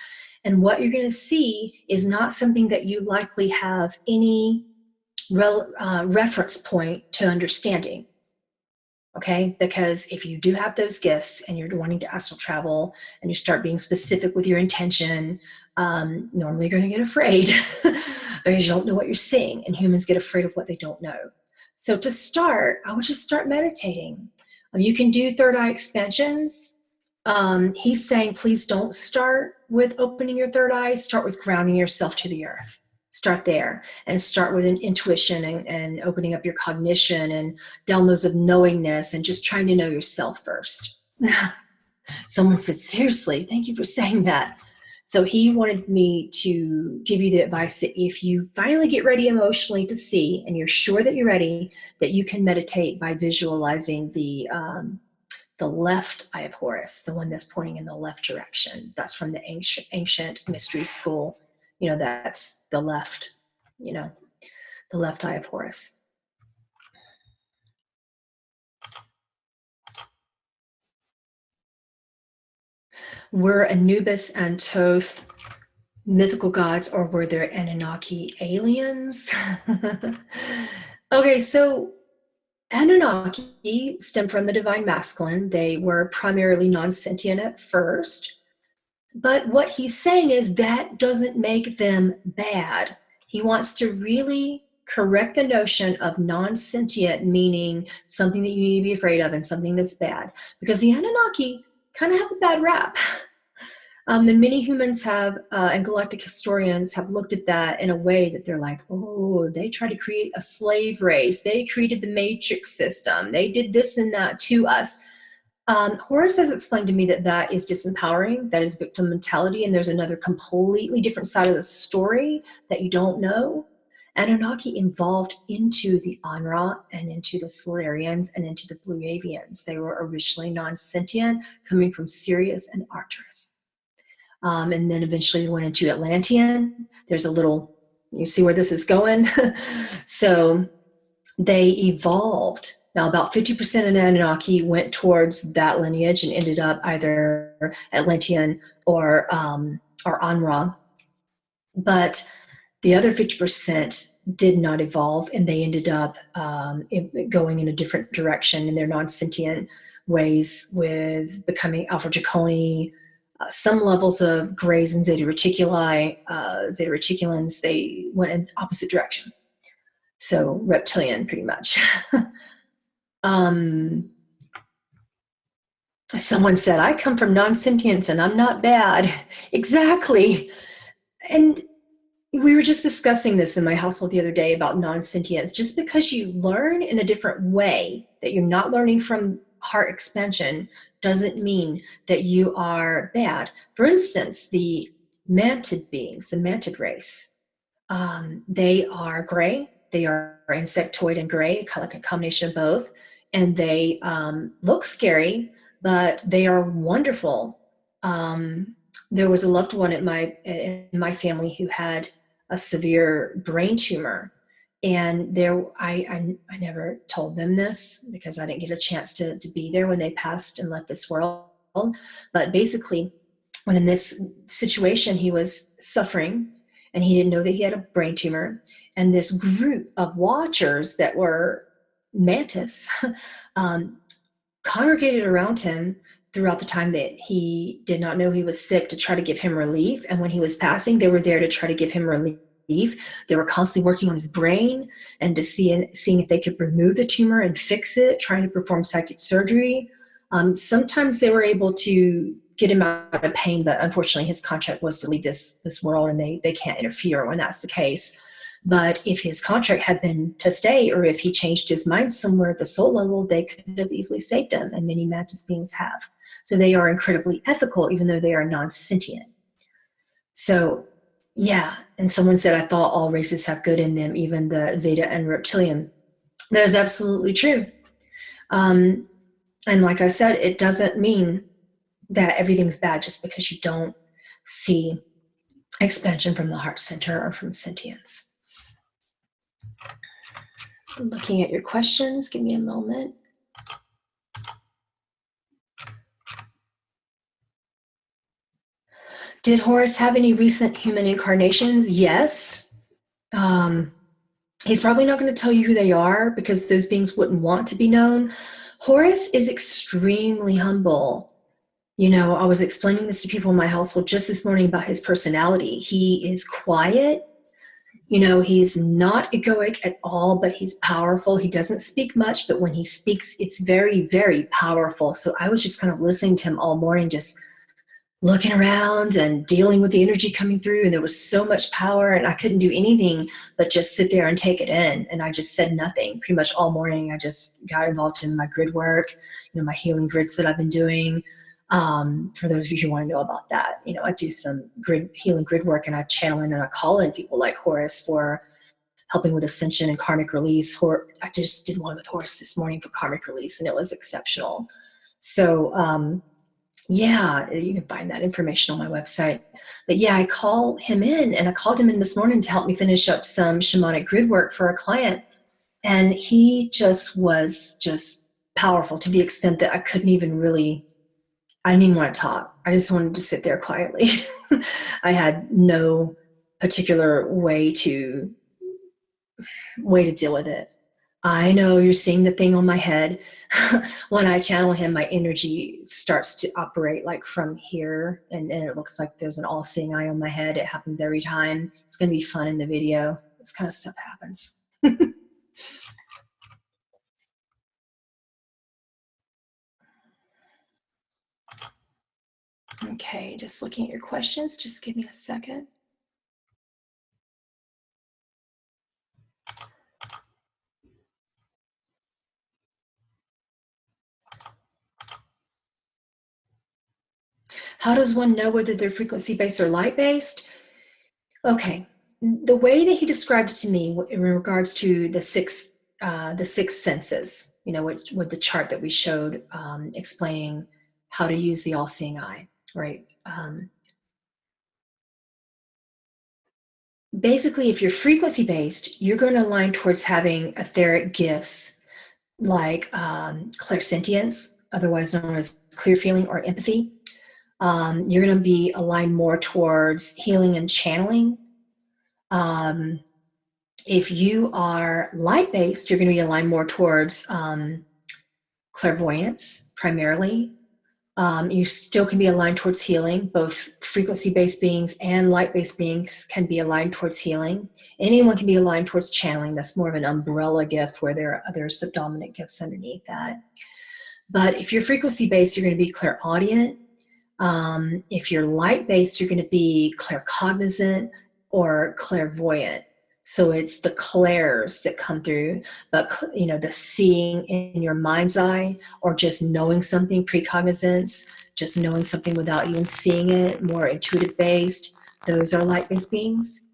And what you're going to see is not something that you likely have any reference point to understanding. Okay, because if you do have those gifts and you're wanting to astral travel and you start being specific with your intention, normally you're going to get afraid because you don't know what you're seeing, and humans get afraid of what they don't know. So to start, I would just start meditating. You can do third eye expansions. He's saying, please don't start with opening your third eye. Start with grounding yourself to the earth. Start there, and start with an intuition and opening up your cognition and downloads of knowingness, and just trying to know yourself first. Someone said, seriously, thank you for saying that. So he wanted me to give you the advice that if you finally get ready emotionally to see, and you're sure that you're ready, that you can meditate by visualizing the left eye of Horus, the one that's pointing in the left direction. That's from the ancient mystery school. You know, that's the left, the left eye of Horus. Were Anubis and Thoth mythical gods, or were there Anunnaki aliens? Okay, so Anunnaki stem from the divine masculine. They were primarily non-sentient at first. But what he's saying is that doesn't make them bad. He wants to really correct the notion of non-sentient, meaning something that you need to be afraid of and something that's bad. Because the Anunnaki kind of have a bad rap. And many humans have, and galactic historians have looked at that in a way that they're like, oh, they tried to create a slave race. They created the matrix system. They did this and that to us. Horus has explained to me that that is disempowering, that is victim mentality, and there's another completely different side of the story that you don't know. Anunnaki evolved into the Anra and into the Solarians and into the Blue Avians. They were originally non-sentient, coming from Sirius and Arcturus. And then eventually they went into Atlantean. There's a little, you see where this is going? So they evolved. Now, about 50% of Anunnaki went towards that lineage and ended up either Atlantean or Anra. But The other 50% did not evolve, and they ended up going in a different direction in their non-sentient ways, with becoming Alpha Draconi, some levels of grays and Zeta Reticuli. Zeta Reticulans, they went in opposite direction. So reptilian, pretty much. Someone said, I come from non-sentience and I'm not bad. Exactly. And we were just discussing this in my household the other day about non-sentience. Just because you learn in a different way, that you're not learning from heart expansion, doesn't mean that you are bad. For instance, the mantid beings, the mantid race, they are gray. They are insectoid and gray, kind of like a combination of both. And they look scary, but they are wonderful. There was a loved one in my family who had a severe brain tumor, and I never told them this because I didn't get a chance to be there when they passed and left this world. But basically, when in this situation, he was suffering and he didn't know that he had a brain tumor, and this group of watchers that were mantis congregated around him throughout the time that he did not know he was sick, to try to give him relief. And when he was passing, they were there to try to give him relief. They were constantly working on his brain and to seeing if they could remove the tumor and fix it, trying to perform psychic surgery. Sometimes they were able to get him out of pain, but unfortunately his contract was to leave this world, and they can't interfere when that's the case. But if his contract had been to stay, or if he changed his mind somewhere at the soul level, they could have easily saved him, and many mantis beings have. So they are incredibly ethical, even though they are non-sentient. So yeah, and someone said, I thought all races have good in them, even the Zeta and Reptilian. That is absolutely true. And like I said, it doesn't mean that everything's bad just because you don't see expansion from the heart center or from sentience. Looking at your questions, give me a moment. Did Horus have any recent human incarnations? Yes. He's probably not going to tell you who they are because those beings wouldn't want to be known. Horus is extremely humble. You know, I was explaining this to people in my household just this morning about his personality. He is quiet. You know, he's not egoic at all, but he's powerful. He doesn't speak much, but when he speaks, it's very, very powerful. So I was just kind of listening to him all morning, just looking around and dealing with the energy coming through. And there was so much power, and I couldn't do anything but just sit there and take it in. And I just said nothing pretty much all morning. I just got involved in my grid work, you know, my healing grids that I've been doing. For those of you who want to know about that, you know, I do some healing grid work, and I channel in and I call in people like Horus for helping with ascension and karmic release. I just did one with Horus this morning for karmic release, and it was exceptional. So yeah, you can find that information on my website. But yeah, I call him in, and I called him in this morning to help me finish up some shamanic grid work for a client. And he just was just powerful to the extent that I didn't even want to talk. I just wanted to sit there quietly. I had no particular way to deal with it. I know you're seeing the thing on my head. When I channel him, my energy starts to operate like from here, and it looks like there's an all-seeing eye on my head. It happens every time. It's going to be fun in the video. This kind of stuff happens. Okay, just looking at your questions. Just give me a second. How does one know whether they're frequency-based or light-based? Okay, the way that he described it to me in regards to the six senses, you know, with the chart that we showed, explaining how to use the all-seeing eye, right? Basically, if you're frequency-based, you're going to align towards having etheric gifts like clairsentience, otherwise known as clear feeling or empathy. You're going to be aligned more towards healing and channeling. If you are light-based, you're going to be aligned more towards clairvoyance, primarily. You still can be aligned towards healing. Both frequency-based beings and light-based beings can be aligned towards healing. Anyone can be aligned towards channeling. That's more of an umbrella gift where there are other subdominant gifts underneath that. But if you're frequency-based, you're going to be clairaudient. If you're light-based, you're going to be claircognizant or clairvoyant. So it's the clairs that come through, but the seeing in your mind's eye, or just knowing something, precognizance, just knowing something without even seeing it, more intuitive-based. Those are light-based beings.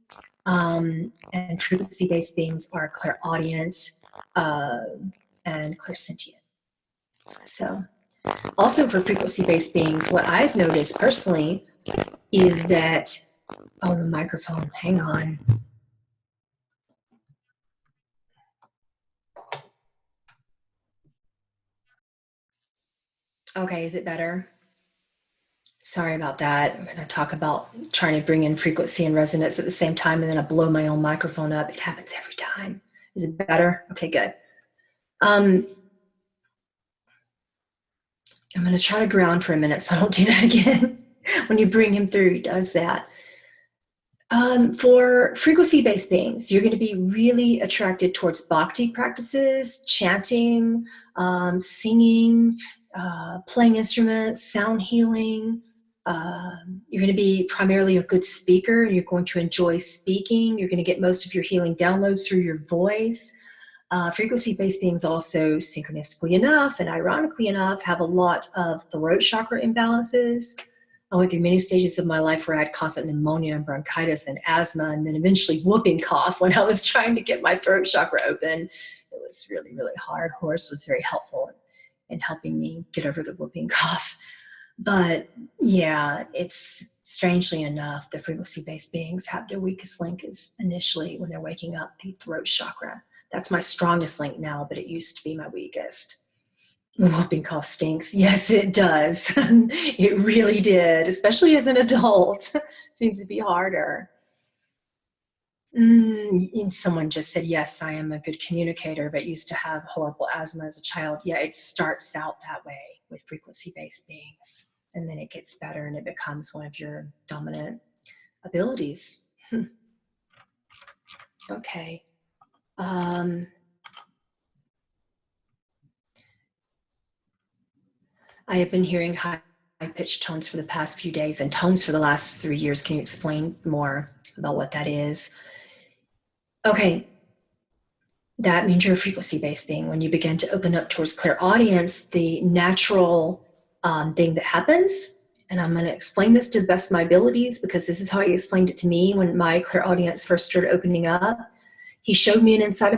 And frequency-based beings are clairaudient and clairsentient. So also for frequency-based beings, what I've noticed personally is that, oh, the microphone, hang on. Okay, is it better? Sorry about that. I'm going to talk about trying to bring in frequency and resonance at the same time, and then I blow my own microphone up. It happens every time. Is it better? Okay, good. I'm going to try to ground for a minute so I don't do that again. When you bring him through, he does that. For frequency-based beings, you're going to be really attracted towards bhakti practices, chanting, singing, playing instruments, sound healing. You're going to be primarily a good speaker. You're going to enjoy speaking. You're going to get most of your healing downloads through your voice. Frequency-based beings also, synchronistically enough and ironically enough, have a lot of throat chakra imbalances. I went through many stages of my life where I had constant pneumonia and bronchitis and asthma, and then eventually whooping cough when I was trying to get my throat chakra open. It was really, really hard. Horus was very helpful in helping me get over the whooping cough. But yeah, it's strangely enough, the frequency-based beings have their weakest link is initially when they're waking up, the throat chakra. That's my strongest link now, but it used to be my weakest. Whooping cough stinks. Yes, it does. It really did, especially as an adult. Seems to be harder. Someone just said, yes, I am a good communicator, but used to have horrible asthma as a child. Yeah, it starts out that way with frequency-based beings, and then it gets better and it becomes one of your dominant abilities. Okay. I have been hearing high-pitched tones for the past few days and tones for the last 3 years. Can you explain more about what that is? Okay, that means you're a frequency-based being. When you begin to open up towards clairaudience, the natural thing that happens, and I'm going to explain this to the best of my abilities because this is how he explained it to me when my clairaudience first started opening up. He showed me the inside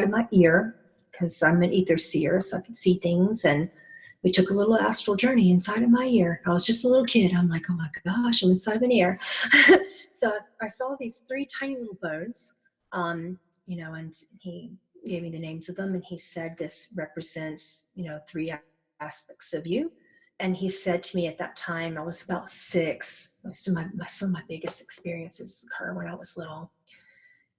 of my ear, because I'm an ether seer, so I could see things, and we took a little astral journey inside of my ear. I was just a little kid. I'm like, oh my gosh, I'm inside of an ear. So I saw these 3 tiny little bones, and he gave me the names of them, and he said, this represents, 3 aspects of you. And he said to me at that time, I was about 6. Some of my biggest experiences occur when I was little.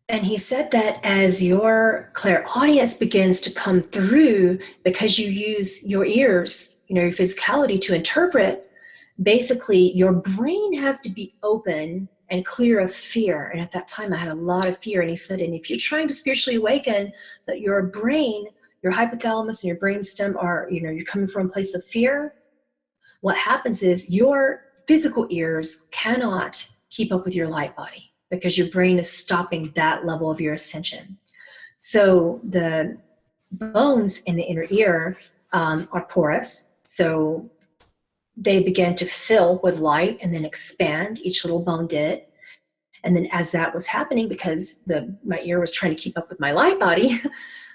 And he said that as your clairaudience begins to come through, because you use your ears, your physicality to interpret, basically your brain has to be open and clear of fear. And at that time I had a lot of fear. And he said, and if you're trying to spiritually awaken, that your brain, your hypothalamus and your brainstem are, you're coming from a place of fear, what happens is your physical ears cannot keep up with your light body, because your brain is stopping that level of your ascension. So the bones in the inner ear are porous. So they began to fill with light and then expand. Each little bone did. And then as that was happening, because my ear was trying to keep up with my light body,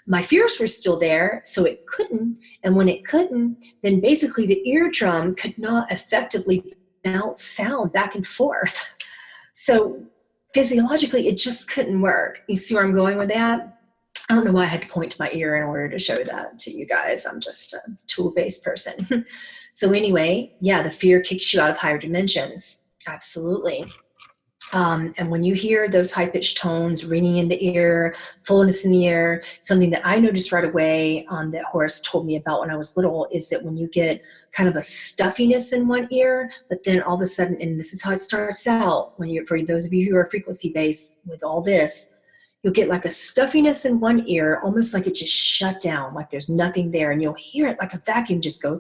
my fears were still there, so it couldn't. And when it couldn't, then basically the eardrum could not effectively bounce sound back and forth. So physiologically, it just couldn't work. You see where I'm going with that? I don't know why I had to point to my ear in order to show that to you guys. I'm just a tool-based person. So anyway, yeah, the fear kicks you out of higher dimensions. Absolutely. And when you hear those high-pitched tones ringing in the ear, fullness in the ear, something that I noticed right away that Horus told me about when I was little is that when you get kind of a stuffiness in one ear, but then all of a sudden, and this is how it starts out, when you're, for those of you who are frequency-based with all this, you'll get like a stuffiness in one ear, almost like it just shut down, like there's nothing there, and you'll hear it like a vacuum just go,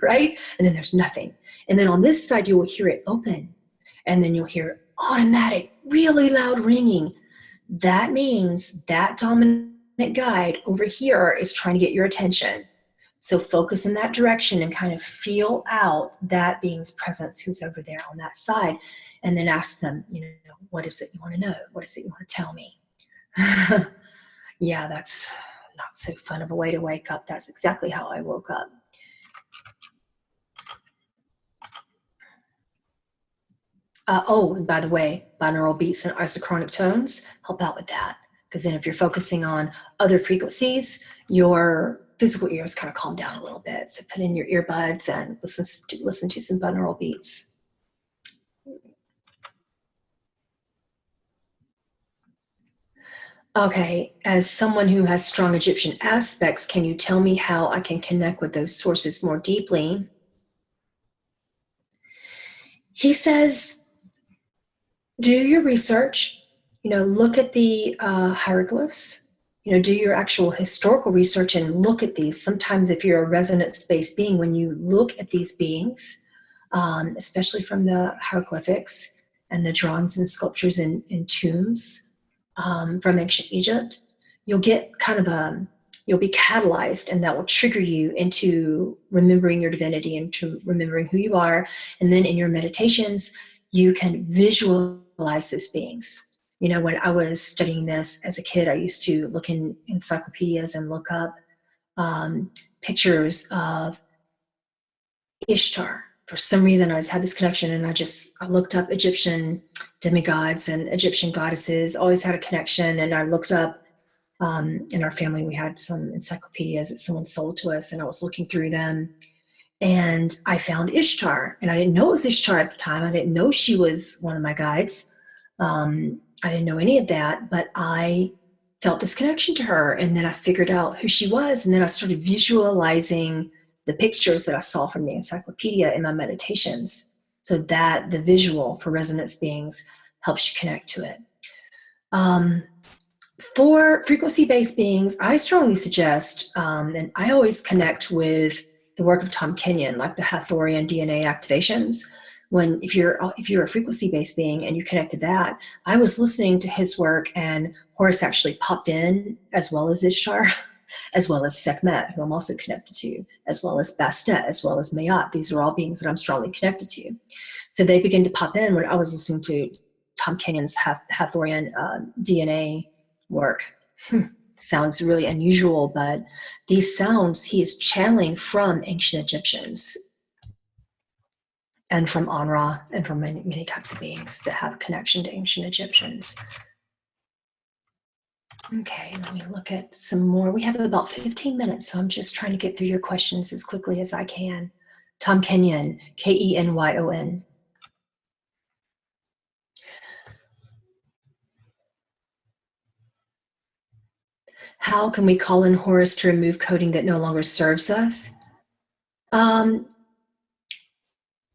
right? And then there's nothing. And then on this side, you will hear it open. And then you'll hear automatic, really loud ringing. That means that dominant guide over here is trying to get your attention. So focus in that direction and kind of feel out that being's presence who's over there on that side. And then ask them, you know, what is it you want to know? What is it you want to tell me? Yeah, that's not so fun of a way to wake up. That's exactly how I woke up. Oh, and by the way, binaural beats and isochronic tones help out with that. Because then if you're focusing on other frequencies, your physical ears kind of calm down a little bit. So put in your earbuds and listen to some binaural beats. Okay, as someone who has strong Egyptian aspects, can you tell me how I can connect with those sources more deeply? He says, do your research, you know, look at the hieroglyphs, you know, do your actual historical research and look at these. Sometimes if you're a resonance-based being, when you look at these beings, especially from the hieroglyphics and the drawings and sculptures in tombs from ancient Egypt, you'll get kind of you'll be catalyzed, and that will trigger you into remembering your divinity and to remembering who you are. And then in your meditations, you can visualize those beings. You know, when I was studying this as a kid, I used to look in encyclopedias and look up pictures of Ishtar. For some reason, I just had this connection, and I looked up Egyptian demi-gods and Egyptian goddesses, always had a connection. And I looked up, in our family, we had some encyclopedias that someone sold to us, and I was looking through them. And I found Ishtar, and I didn't know it was Ishtar at the time. I didn't know she was one of my guides. I didn't know any of that, but I felt this connection to her. And then I figured out who she was. And then I started visualizing the pictures that I saw from the encyclopedia in my meditations, so that the visual for resonance beings helps you connect to it. For frequency-based beings, I strongly suggest, and I always connect with the work of Tom Kenyon, like the Hathorian DNA activations. If you're a frequency-based being and you connect to that, I was listening to his work, and Horus actually popped in, as well as Ishtar, as well as Sekhmet, who I'm also connected to, as well as Bastet, as well as Mayat. These are all beings that I'm strongly connected to. So they began to pop in when I was listening to Tom Kenyon's Hathorian DNA work. Sounds really unusual, but these sounds he is channeling from ancient Egyptians and from Anra and from many, many types of beings that have a connection to ancient Egyptians. Okay, let me look at some more. We have about 15 minutes, so I'm just trying to get through your questions as quickly as I can. Tom Kenyon, Kenyon. How can we call in Horus to remove coding that no longer serves us?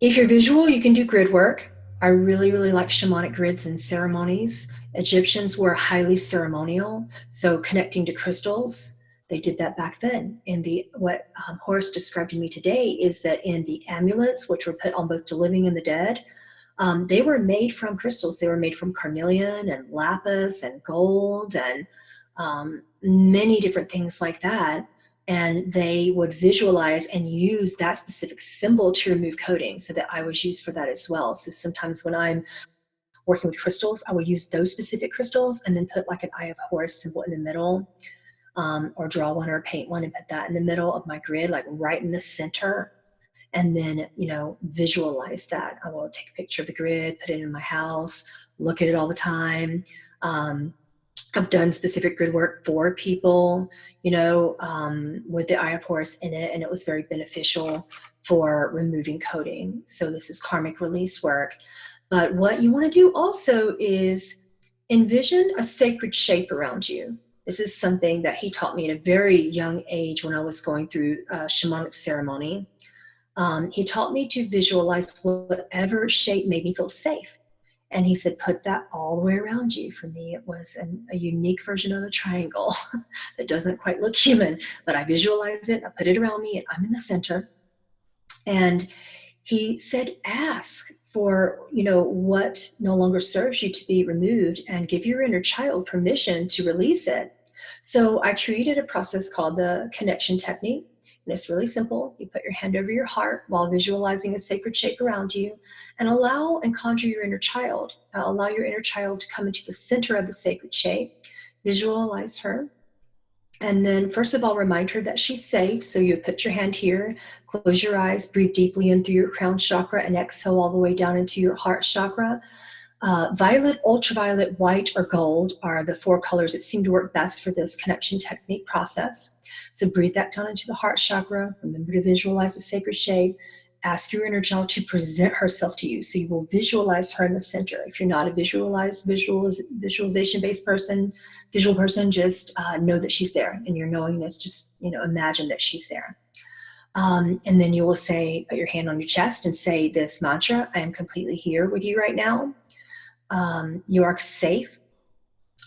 If you're visual, you can do grid work. I really, really like shamanic grids and ceremonies. Egyptians were highly ceremonial, so connecting to crystals, they did that back then. And what Horus described to me today is that in the amulets, which were put on both the living and the dead, they were made from crystals. They were made from carnelian and lapis and gold and many different things like that. And they would visualize and use that specific symbol to remove coding. So that I was used for that as well. So sometimes when I'm working with crystals, I will use those specific crystals and then put like an Eye of Horus symbol in the middle, or draw one or paint one and put that in the middle of my grid, like right in the center. And then, you know, visualize that. I will take a picture of the grid, put it in my house, look at it all the time. I've done specific grid work for people, you know, with the Eye of Horus in it, and it was very beneficial for removing coding. So this is karmic release work. But what you want to do also is envision a sacred shape around you. This is something that he taught me at a very young age when I was going through shamanic ceremony. He taught me to visualize whatever shape made me feel safe. And he said, put that all the way around you. For me, it was a unique version of a triangle that doesn't quite look human, but I visualize it, I put it around me, and I'm in the center. And he said, ask for, what no longer serves you to be removed, and give your inner child permission to release it. So I created a process called the connection technique. And it's really simple. You put your hand over your heart while visualizing a sacred shape around you, and allow and conjure your inner child. Allow your inner child to come into the center of the sacred shape. Visualize her. And then first of all, remind her that she's safe. So you put your hand here, close your eyes, breathe deeply in through your crown chakra, and exhale all the way down into your heart chakra. Violet, ultraviolet, white, or gold are the 4 colors that seem to work best for this connection technique process. So breathe that down into the heart chakra. Remember to visualize the sacred shape. Ask your inner child to present herself to you. So you will visualize her in the center. If you're not a visualization-based person, visual person, just know that she's there. And your knowingness, just imagine that she's there. And then you will say, put your hand on your chest and say this mantra: I am completely here with you right now. You are safe.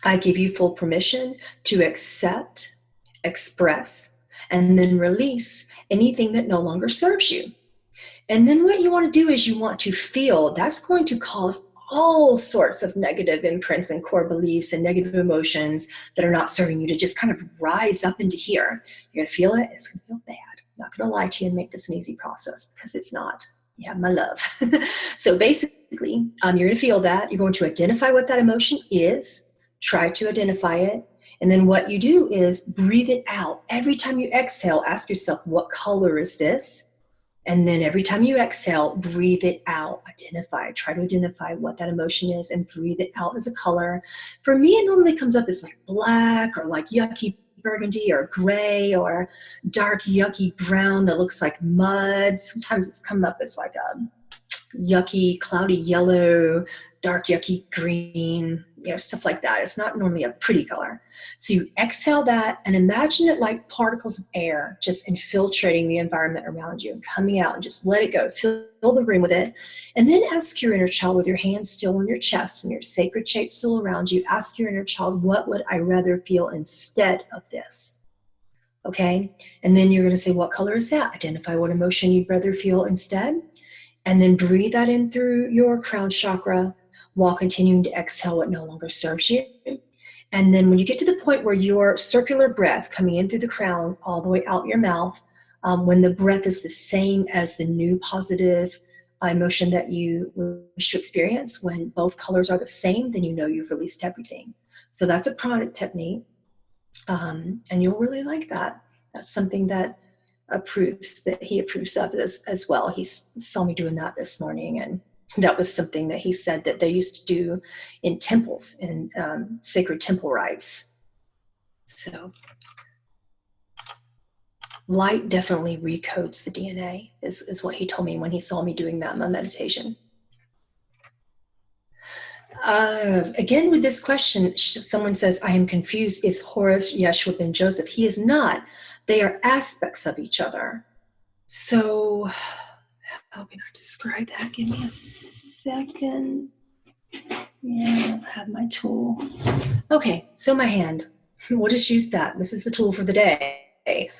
I give you full permission to accept, express, and then release anything that no longer serves you. And then what you want to do is you want to feel that's going to cause all sorts of negative imprints and core beliefs and negative emotions that are not serving you to just kind of rise up into here. You're going to feel it. It's going to feel bad. I'm not going to lie to you and make this an easy process, because it's not. You have my love. So basically, you're going to feel that. You're going to identify what that emotion is. Try to identify it. And then what you do is breathe it out. Every time you exhale, ask yourself, what color is this? And then every time you exhale, breathe it out. Try to identify what that emotion is and breathe it out as a color. For me, it normally comes up as like black or like yucky burgundy or gray or dark yucky brown that looks like mud. Sometimes it's come up as like a yucky, cloudy yellow, dark yucky green, stuff like that. It's not normally a pretty color. So you exhale that and imagine it like particles of air just infiltrating the environment around you and coming out, and just let it go. Fill the room with it. And then ask your inner child, with your hands still on your chest and your sacred shape still around you, ask your inner child, what would I rather feel instead of this? Okay? And then you're going to say, what color is that? Identify what emotion you'd rather feel instead. And then breathe that in through your crown chakra while continuing to exhale what no longer serves you. And then when you get to the point where your circular breath coming in through the crown all the way out your mouth, when the breath is the same as the new positive emotion that you wish to experience, when both colors are the same, then you know you've released everything. So that's a pranic technique, and you'll really like that. That's something that he approves of as well. He saw me doing that this morning, and that was something that he said that they used to do in temples, in sacred temple rites. So light definitely recodes the DNA, is what he told me when he saw me doing that in my meditation. Again, with this question, someone says, I am confused. Is Horus Yeshua ben Joseph? He is not. They are aspects of each other. So how can I describe that? Give me a second. Yeah, I don't have my tool. Okay, so my hand. We'll just use that. This is the tool for the day.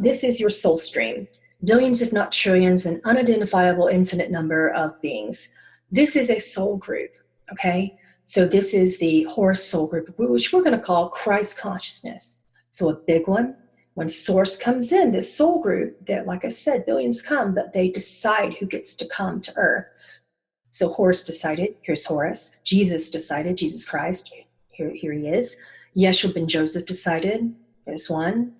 This is your soul stream. Billions, if not trillions, an unidentifiable infinite number of beings. This is a soul group, okay? So this is the Horus soul group, which we're going to call Christ Consciousness. So a big one. When Source comes in, this soul group, that, like I said, billions come, but they decide who gets to come to Earth. So Horus decided, here's Horus. Jesus decided, Jesus Christ, here he is. Yeshua ben Joseph decided, there's one.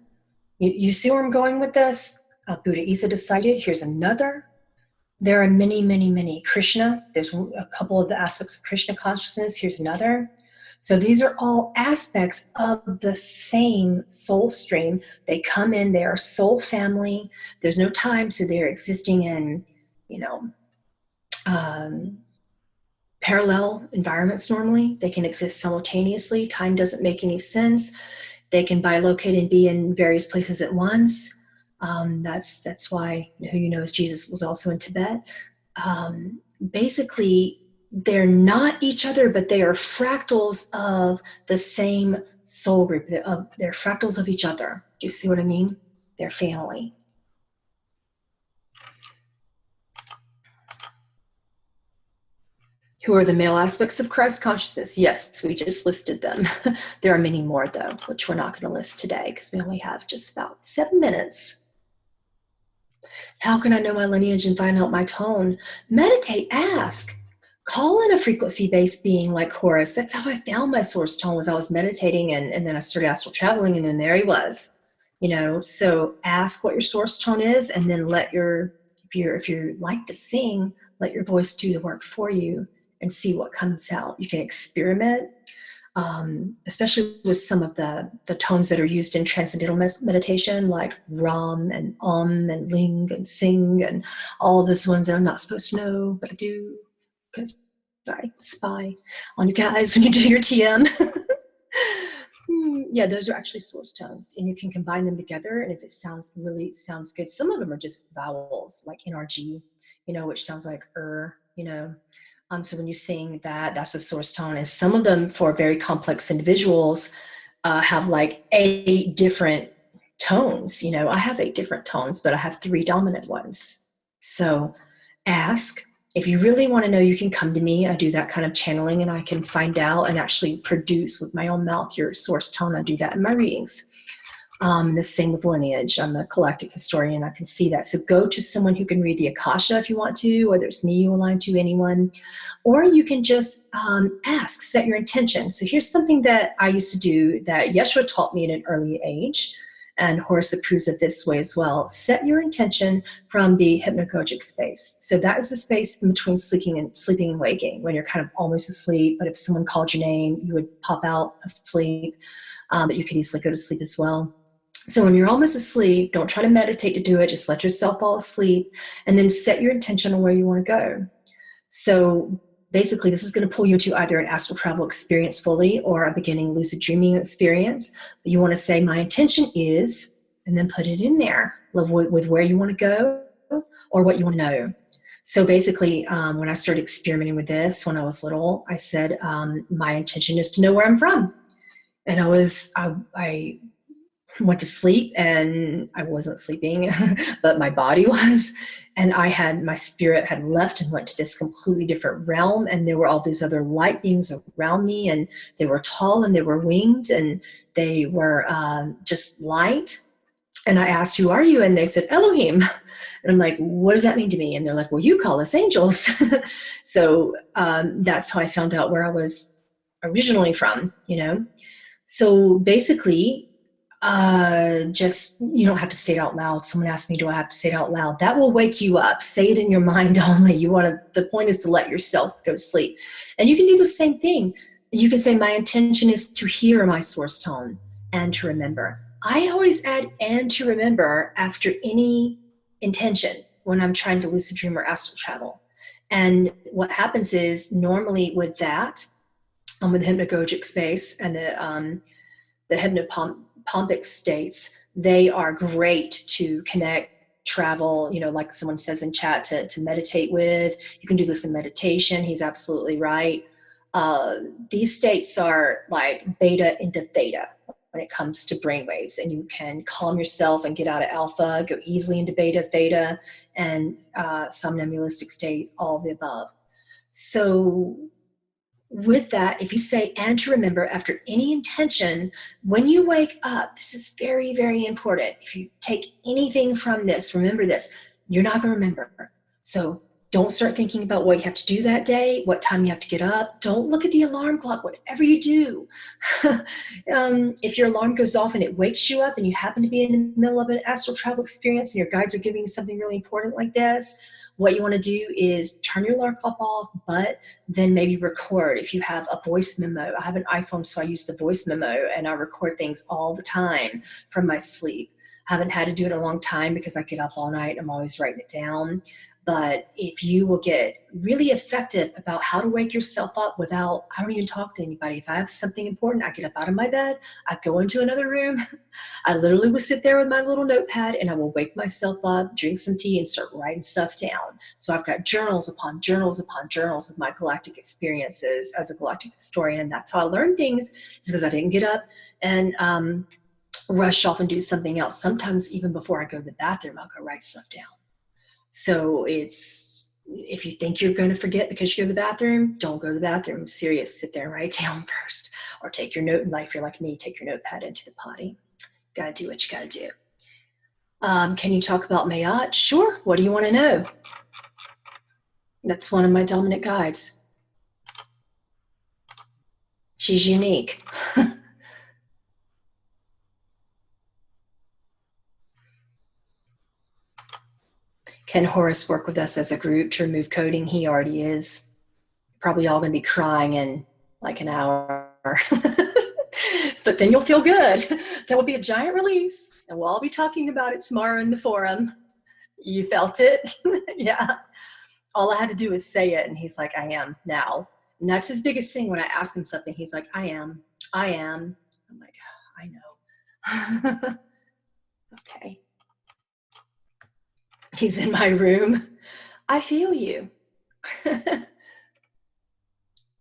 You see where I'm going with this? Buddha Isa decided, here's another. There are many, many, many. Krishna, there's a couple of the aspects of Krishna consciousness, here's another. So these are all aspects of the same soul stream. They come in, they are soul family. There's no time, so they're existing in, parallel environments normally. They can exist simultaneously. Time doesn't make any sense. They can bilocate and be in various places at once. That's why who you know as Jesus was also in Tibet. Basically, they're not each other, but they are fractals of the same soul group. They're fractals of each other. Do you see what I mean? They're family. Who are the male aspects of Christ consciousness? Yes, we just listed them. There are many more, though, which we're not going to list today because we only have just about 7 minutes. How can I know my lineage and find out my tone? Meditate, ask. Call in a frequency-based being like Horus. That's how I found my source tone, was I was meditating, and then I started astral traveling, and then there he was. You know, so ask what your source tone is, and then let your, if you like to sing, let your voice do the work for you and see what comes out. You can experiment, especially with some of the tones that are used in transcendental meditation, like Ram and and Ling and Sing and all those ones that I'm not supposed to know, but I do because I spy on you guys when you do your TM. Yeah, those are actually source tones, and you can combine them together, and if it really sounds good. Some of them are just vowels, like NRG, you know, which sounds like you know. So when you sing that, that's a source tone. And some of them, for very complex individuals, have like 8 different tones. You know, I have 8 different tones, but I have 3 dominant ones. So ask. If you really want to know, you can come to me. I do that kind of channeling, and I can find out and actually produce with my own mouth your source tone. I do that in my readings. The same with lineage. I'm a galactic historian. I can see that. So go to someone who can read the Akasha if you want to, whether it's me you align to, anyone. Or you can just ask, set your intention. So here's something that I used to do that Yeshua taught me at an early age, and Horus approves of this way as well. Set your intention from the hypnagogic space. So that is the space in between sleeping and waking, when you're kind of almost asleep, but if someone called your name, you would pop out of sleep, but you could easily go to sleep as well. So when you're almost asleep, don't try to meditate to do it. Just let yourself fall asleep, and then set your intention on where you want to go. So basically, this is going to pull you into either an astral travel experience fully or a beginning lucid dreaming experience. But you want to say, my intention is, and then put it in there with where you want to go or what you want to know. So basically, when I started experimenting with this when I was little, I said, my intention is to know where I'm from. And I went to sleep, and I wasn't sleeping, but my body was. And my spirit had left and went to this completely different realm. And there were all these other light beings around me, and they were tall and they were winged, and they were just light. And I asked, who are you? And they said, Elohim. And I'm like, what does that mean to me? And they're like, well, you call us angels. So that's how I found out where I was originally from, you know? So basically, just, you don't have to say it out loud. Someone asked me, do I have to say it out loud? That will wake you up. Say it in your mind only. The point is to let yourself go to sleep. And you can do the same thing. You can say, my intention is to hear my source tone and to remember. I always add and to remember after any intention when I'm trying to lucid dream or astral travel. And what happens is, normally with that, with the hypnagogic space and the hypnopompic states, they are great to connect, travel, you know, like someone says in chat, to meditate with. You can do this in meditation. He's absolutely right. These states are like beta into theta when it comes to brainwaves, and you can calm yourself and get out of alpha, go easily into beta, theta, and somnambulistic states, all of the above. So with that, if you say, and to remember after any intention, when you wake up, this is very, very important. If you take anything from this, remember this, you're not going to remember. So don't start thinking about what you have to do that day, what time you have to get up. Don't look at the alarm clock, whatever you do. If your alarm goes off and it wakes you up and you happen to be in the middle of an astral travel experience and your guides are giving you something really important like this, what you want to do is turn your alarm clock off, but then maybe record. If you have a voice memo, I have an iPhone, so I use the voice memo, and I record things all the time from my sleep. I haven't had to do it in a long time because I get up all night. I'm always writing it down. But if you will get really effective about how to wake yourself up without, I don't even talk to anybody. If I have something important, I get up out of my bed, I go into another room. I literally will sit there with my little notepad and I will wake myself up, drink some tea, and start writing stuff down. So I've got journals upon journals upon journals of my galactic experiences as a galactic historian. And that's how I learn things, is because I didn't get up and rush off and do something else. Sometimes even before I go to the bathroom, I'll go write stuff down. So it's, if you think you're going to forget because you go to the bathroom, don't go to the bathroom. Serious, sit there and write it down first. Or take your note, like if you're like me, take your notepad into the potty. Gotta do what you gotta do. Can you talk about Mayat? Sure, what do you want to know? That's one of my dominant guides. She's unique. Can Horus work with us as a group to remove coding? He already is. Probably all going to be crying in like an hour. But then you'll feel good. There will be a giant release, and we'll all be talking about it tomorrow in the forum. You felt it? Yeah. All I had to do was say it, and he's like, I am now. And that's his biggest thing. When I ask him something, he's like, I am. I am. I'm like, I know. Okay. He's in my room. I feel you.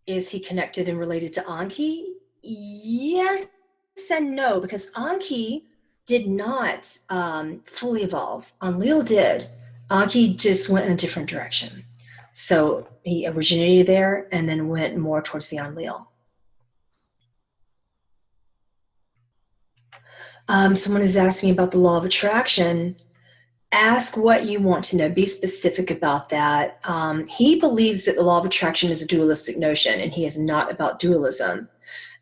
Is he connected and related to Anki? Yes and no, because Anki did not fully evolve. Enlil did. Anki just went in a different direction. So he originated there and then went more towards the Enlil. Someone is asking about the law of attraction. Ask what you want to know. Be specific about that. He believes that the law of attraction is a dualistic notion, and he is not about dualism.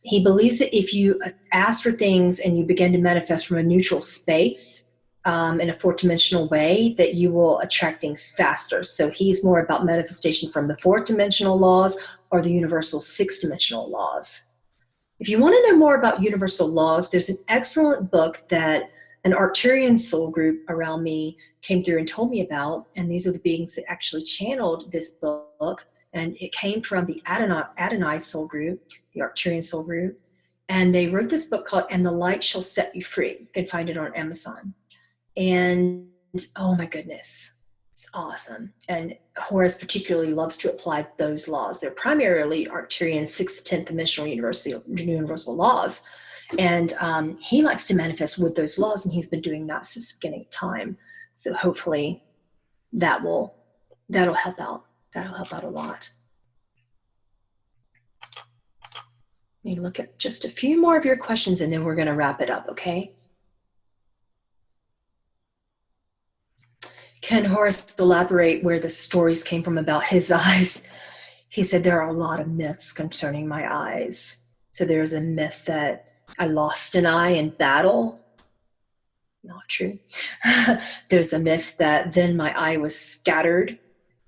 He believes that if you ask for things and you begin to manifest from a neutral space in a fourth-dimensional way, that you will attract things faster. So he's more about manifestation from the fourth-dimensional laws or the universal sixth-dimensional laws. If you want to know more about universal laws, there's an excellent book that an Arcturian soul group around me came through and told me about, and these are the beings that actually channeled this book, and it came from the Adonai soul group, the Arcturian soul group, and they wrote this book called And the Light Shall Set You Free. You can find it on Amazon. And oh my goodness, it's awesome. And Horus particularly loves to apply those laws. They're primarily Arcturian 6th to 10th dimensional universal laws. And he likes to manifest with those laws, and he's been doing that since the beginning of time. So hopefully that'll help out. That'll help out a lot. Let me look at just a few more of your questions, and then we're going to wrap it up, okay? Can Horus elaborate where the stories came from about his eyes? He said there are a lot of myths concerning my eyes. So there's a myth that I lost an eye in battle. Not true. There's a myth that then my eye was scattered,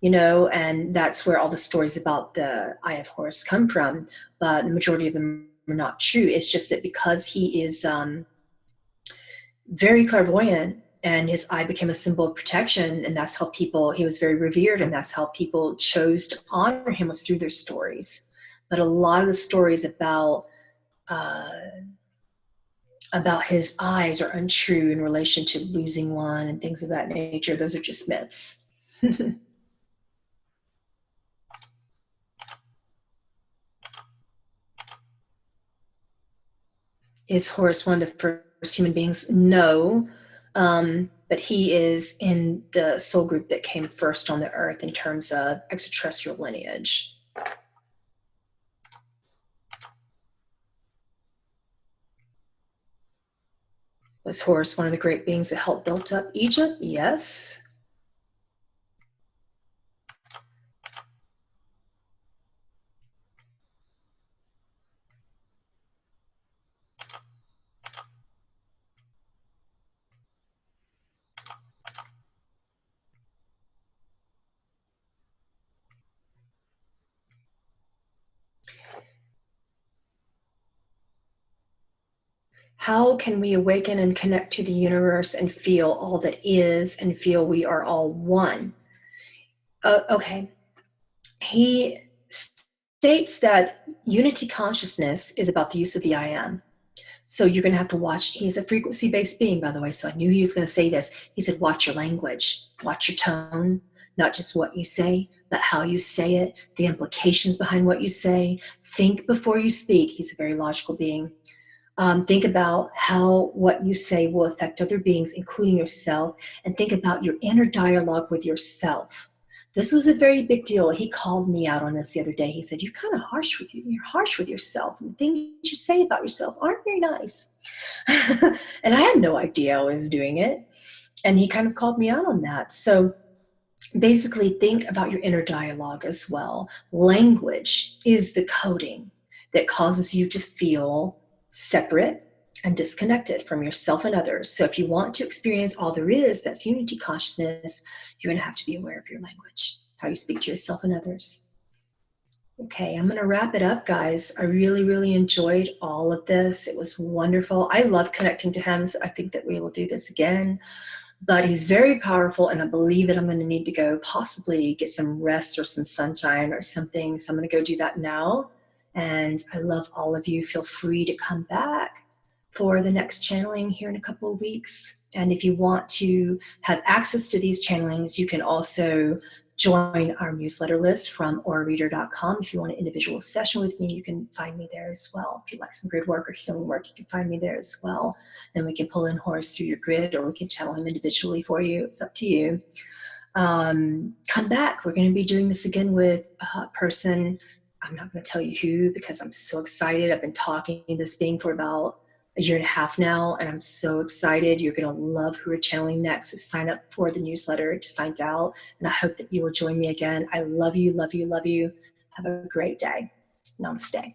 you know, and that's where all the stories about the Eye of Horus come from. But the majority of them are not true. It's just that because he is very clairvoyant, and his eye became a symbol of protection, and that's how he was very revered, and that's how people chose to honor him, was through their stories. But a lot of the stories about his eyes are untrue in relation to losing one and things of that nature. Those are just myths. Is Horus one of the first human beings? No, but he is in the soul group that came first on the earth in terms of extraterrestrial lineage. Was Horus one of the great beings that helped build up Egypt? Yes. How can we awaken and connect to the universe and feel all that is and feel we are all one? Okay. He states that unity consciousness is about the use of the I am. So you're going to have to watch. He is a frequency-based being, by the way, so I knew he was going to say this. He said, watch your language, watch your tone, not just what you say, but how you say it, the implications behind what you say. Think before you speak. He's a very logical being. Think about how what you say will affect other beings, including yourself, and think about your inner dialogue with yourself. This was a very big deal. He called me out on this the other day. He said, "You're kind of harsh with you. You're harsh with yourself. And the things you say about yourself aren't very nice." And I had no idea I was doing it. And he kind of called me out on that. So basically, think about your inner dialogue as well. Language is the coding that causes you to feel separate and disconnected from yourself and others. So if you want to experience all there is, that's unity consciousness, you're going to have to be aware of your language, how you speak to yourself and others. Okay, I'm going to wrap it up, guys. I really, really enjoyed all of this. It was wonderful. I love connecting to him, so I think that we will do this again. But he's very powerful, and I believe that I'm going to need to go possibly get some rest or some sunshine or something. So I'm going to go do that now. And I love all of you. Feel free to come back for the next channeling here in a couple of weeks. And if you want to have access to these channelings, you can also join our newsletter list from aurareader.com. If you want an individual session with me, you can find me there as well. If you'd like some grid work or healing work, you can find me there as well. And we can pull in Horus through your grid, or we can channel him individually for you. It's up to you. Come back. We're going to be doing this again with a person. I'm not going to tell you who because I'm so excited. I've been talking to this being for about a year and a half now, and I'm so excited. You're going to love who we're channeling next. So sign up for the newsletter to find out, and I hope that you will join me again. I love you, love you, love you. Have a great day. Namaste.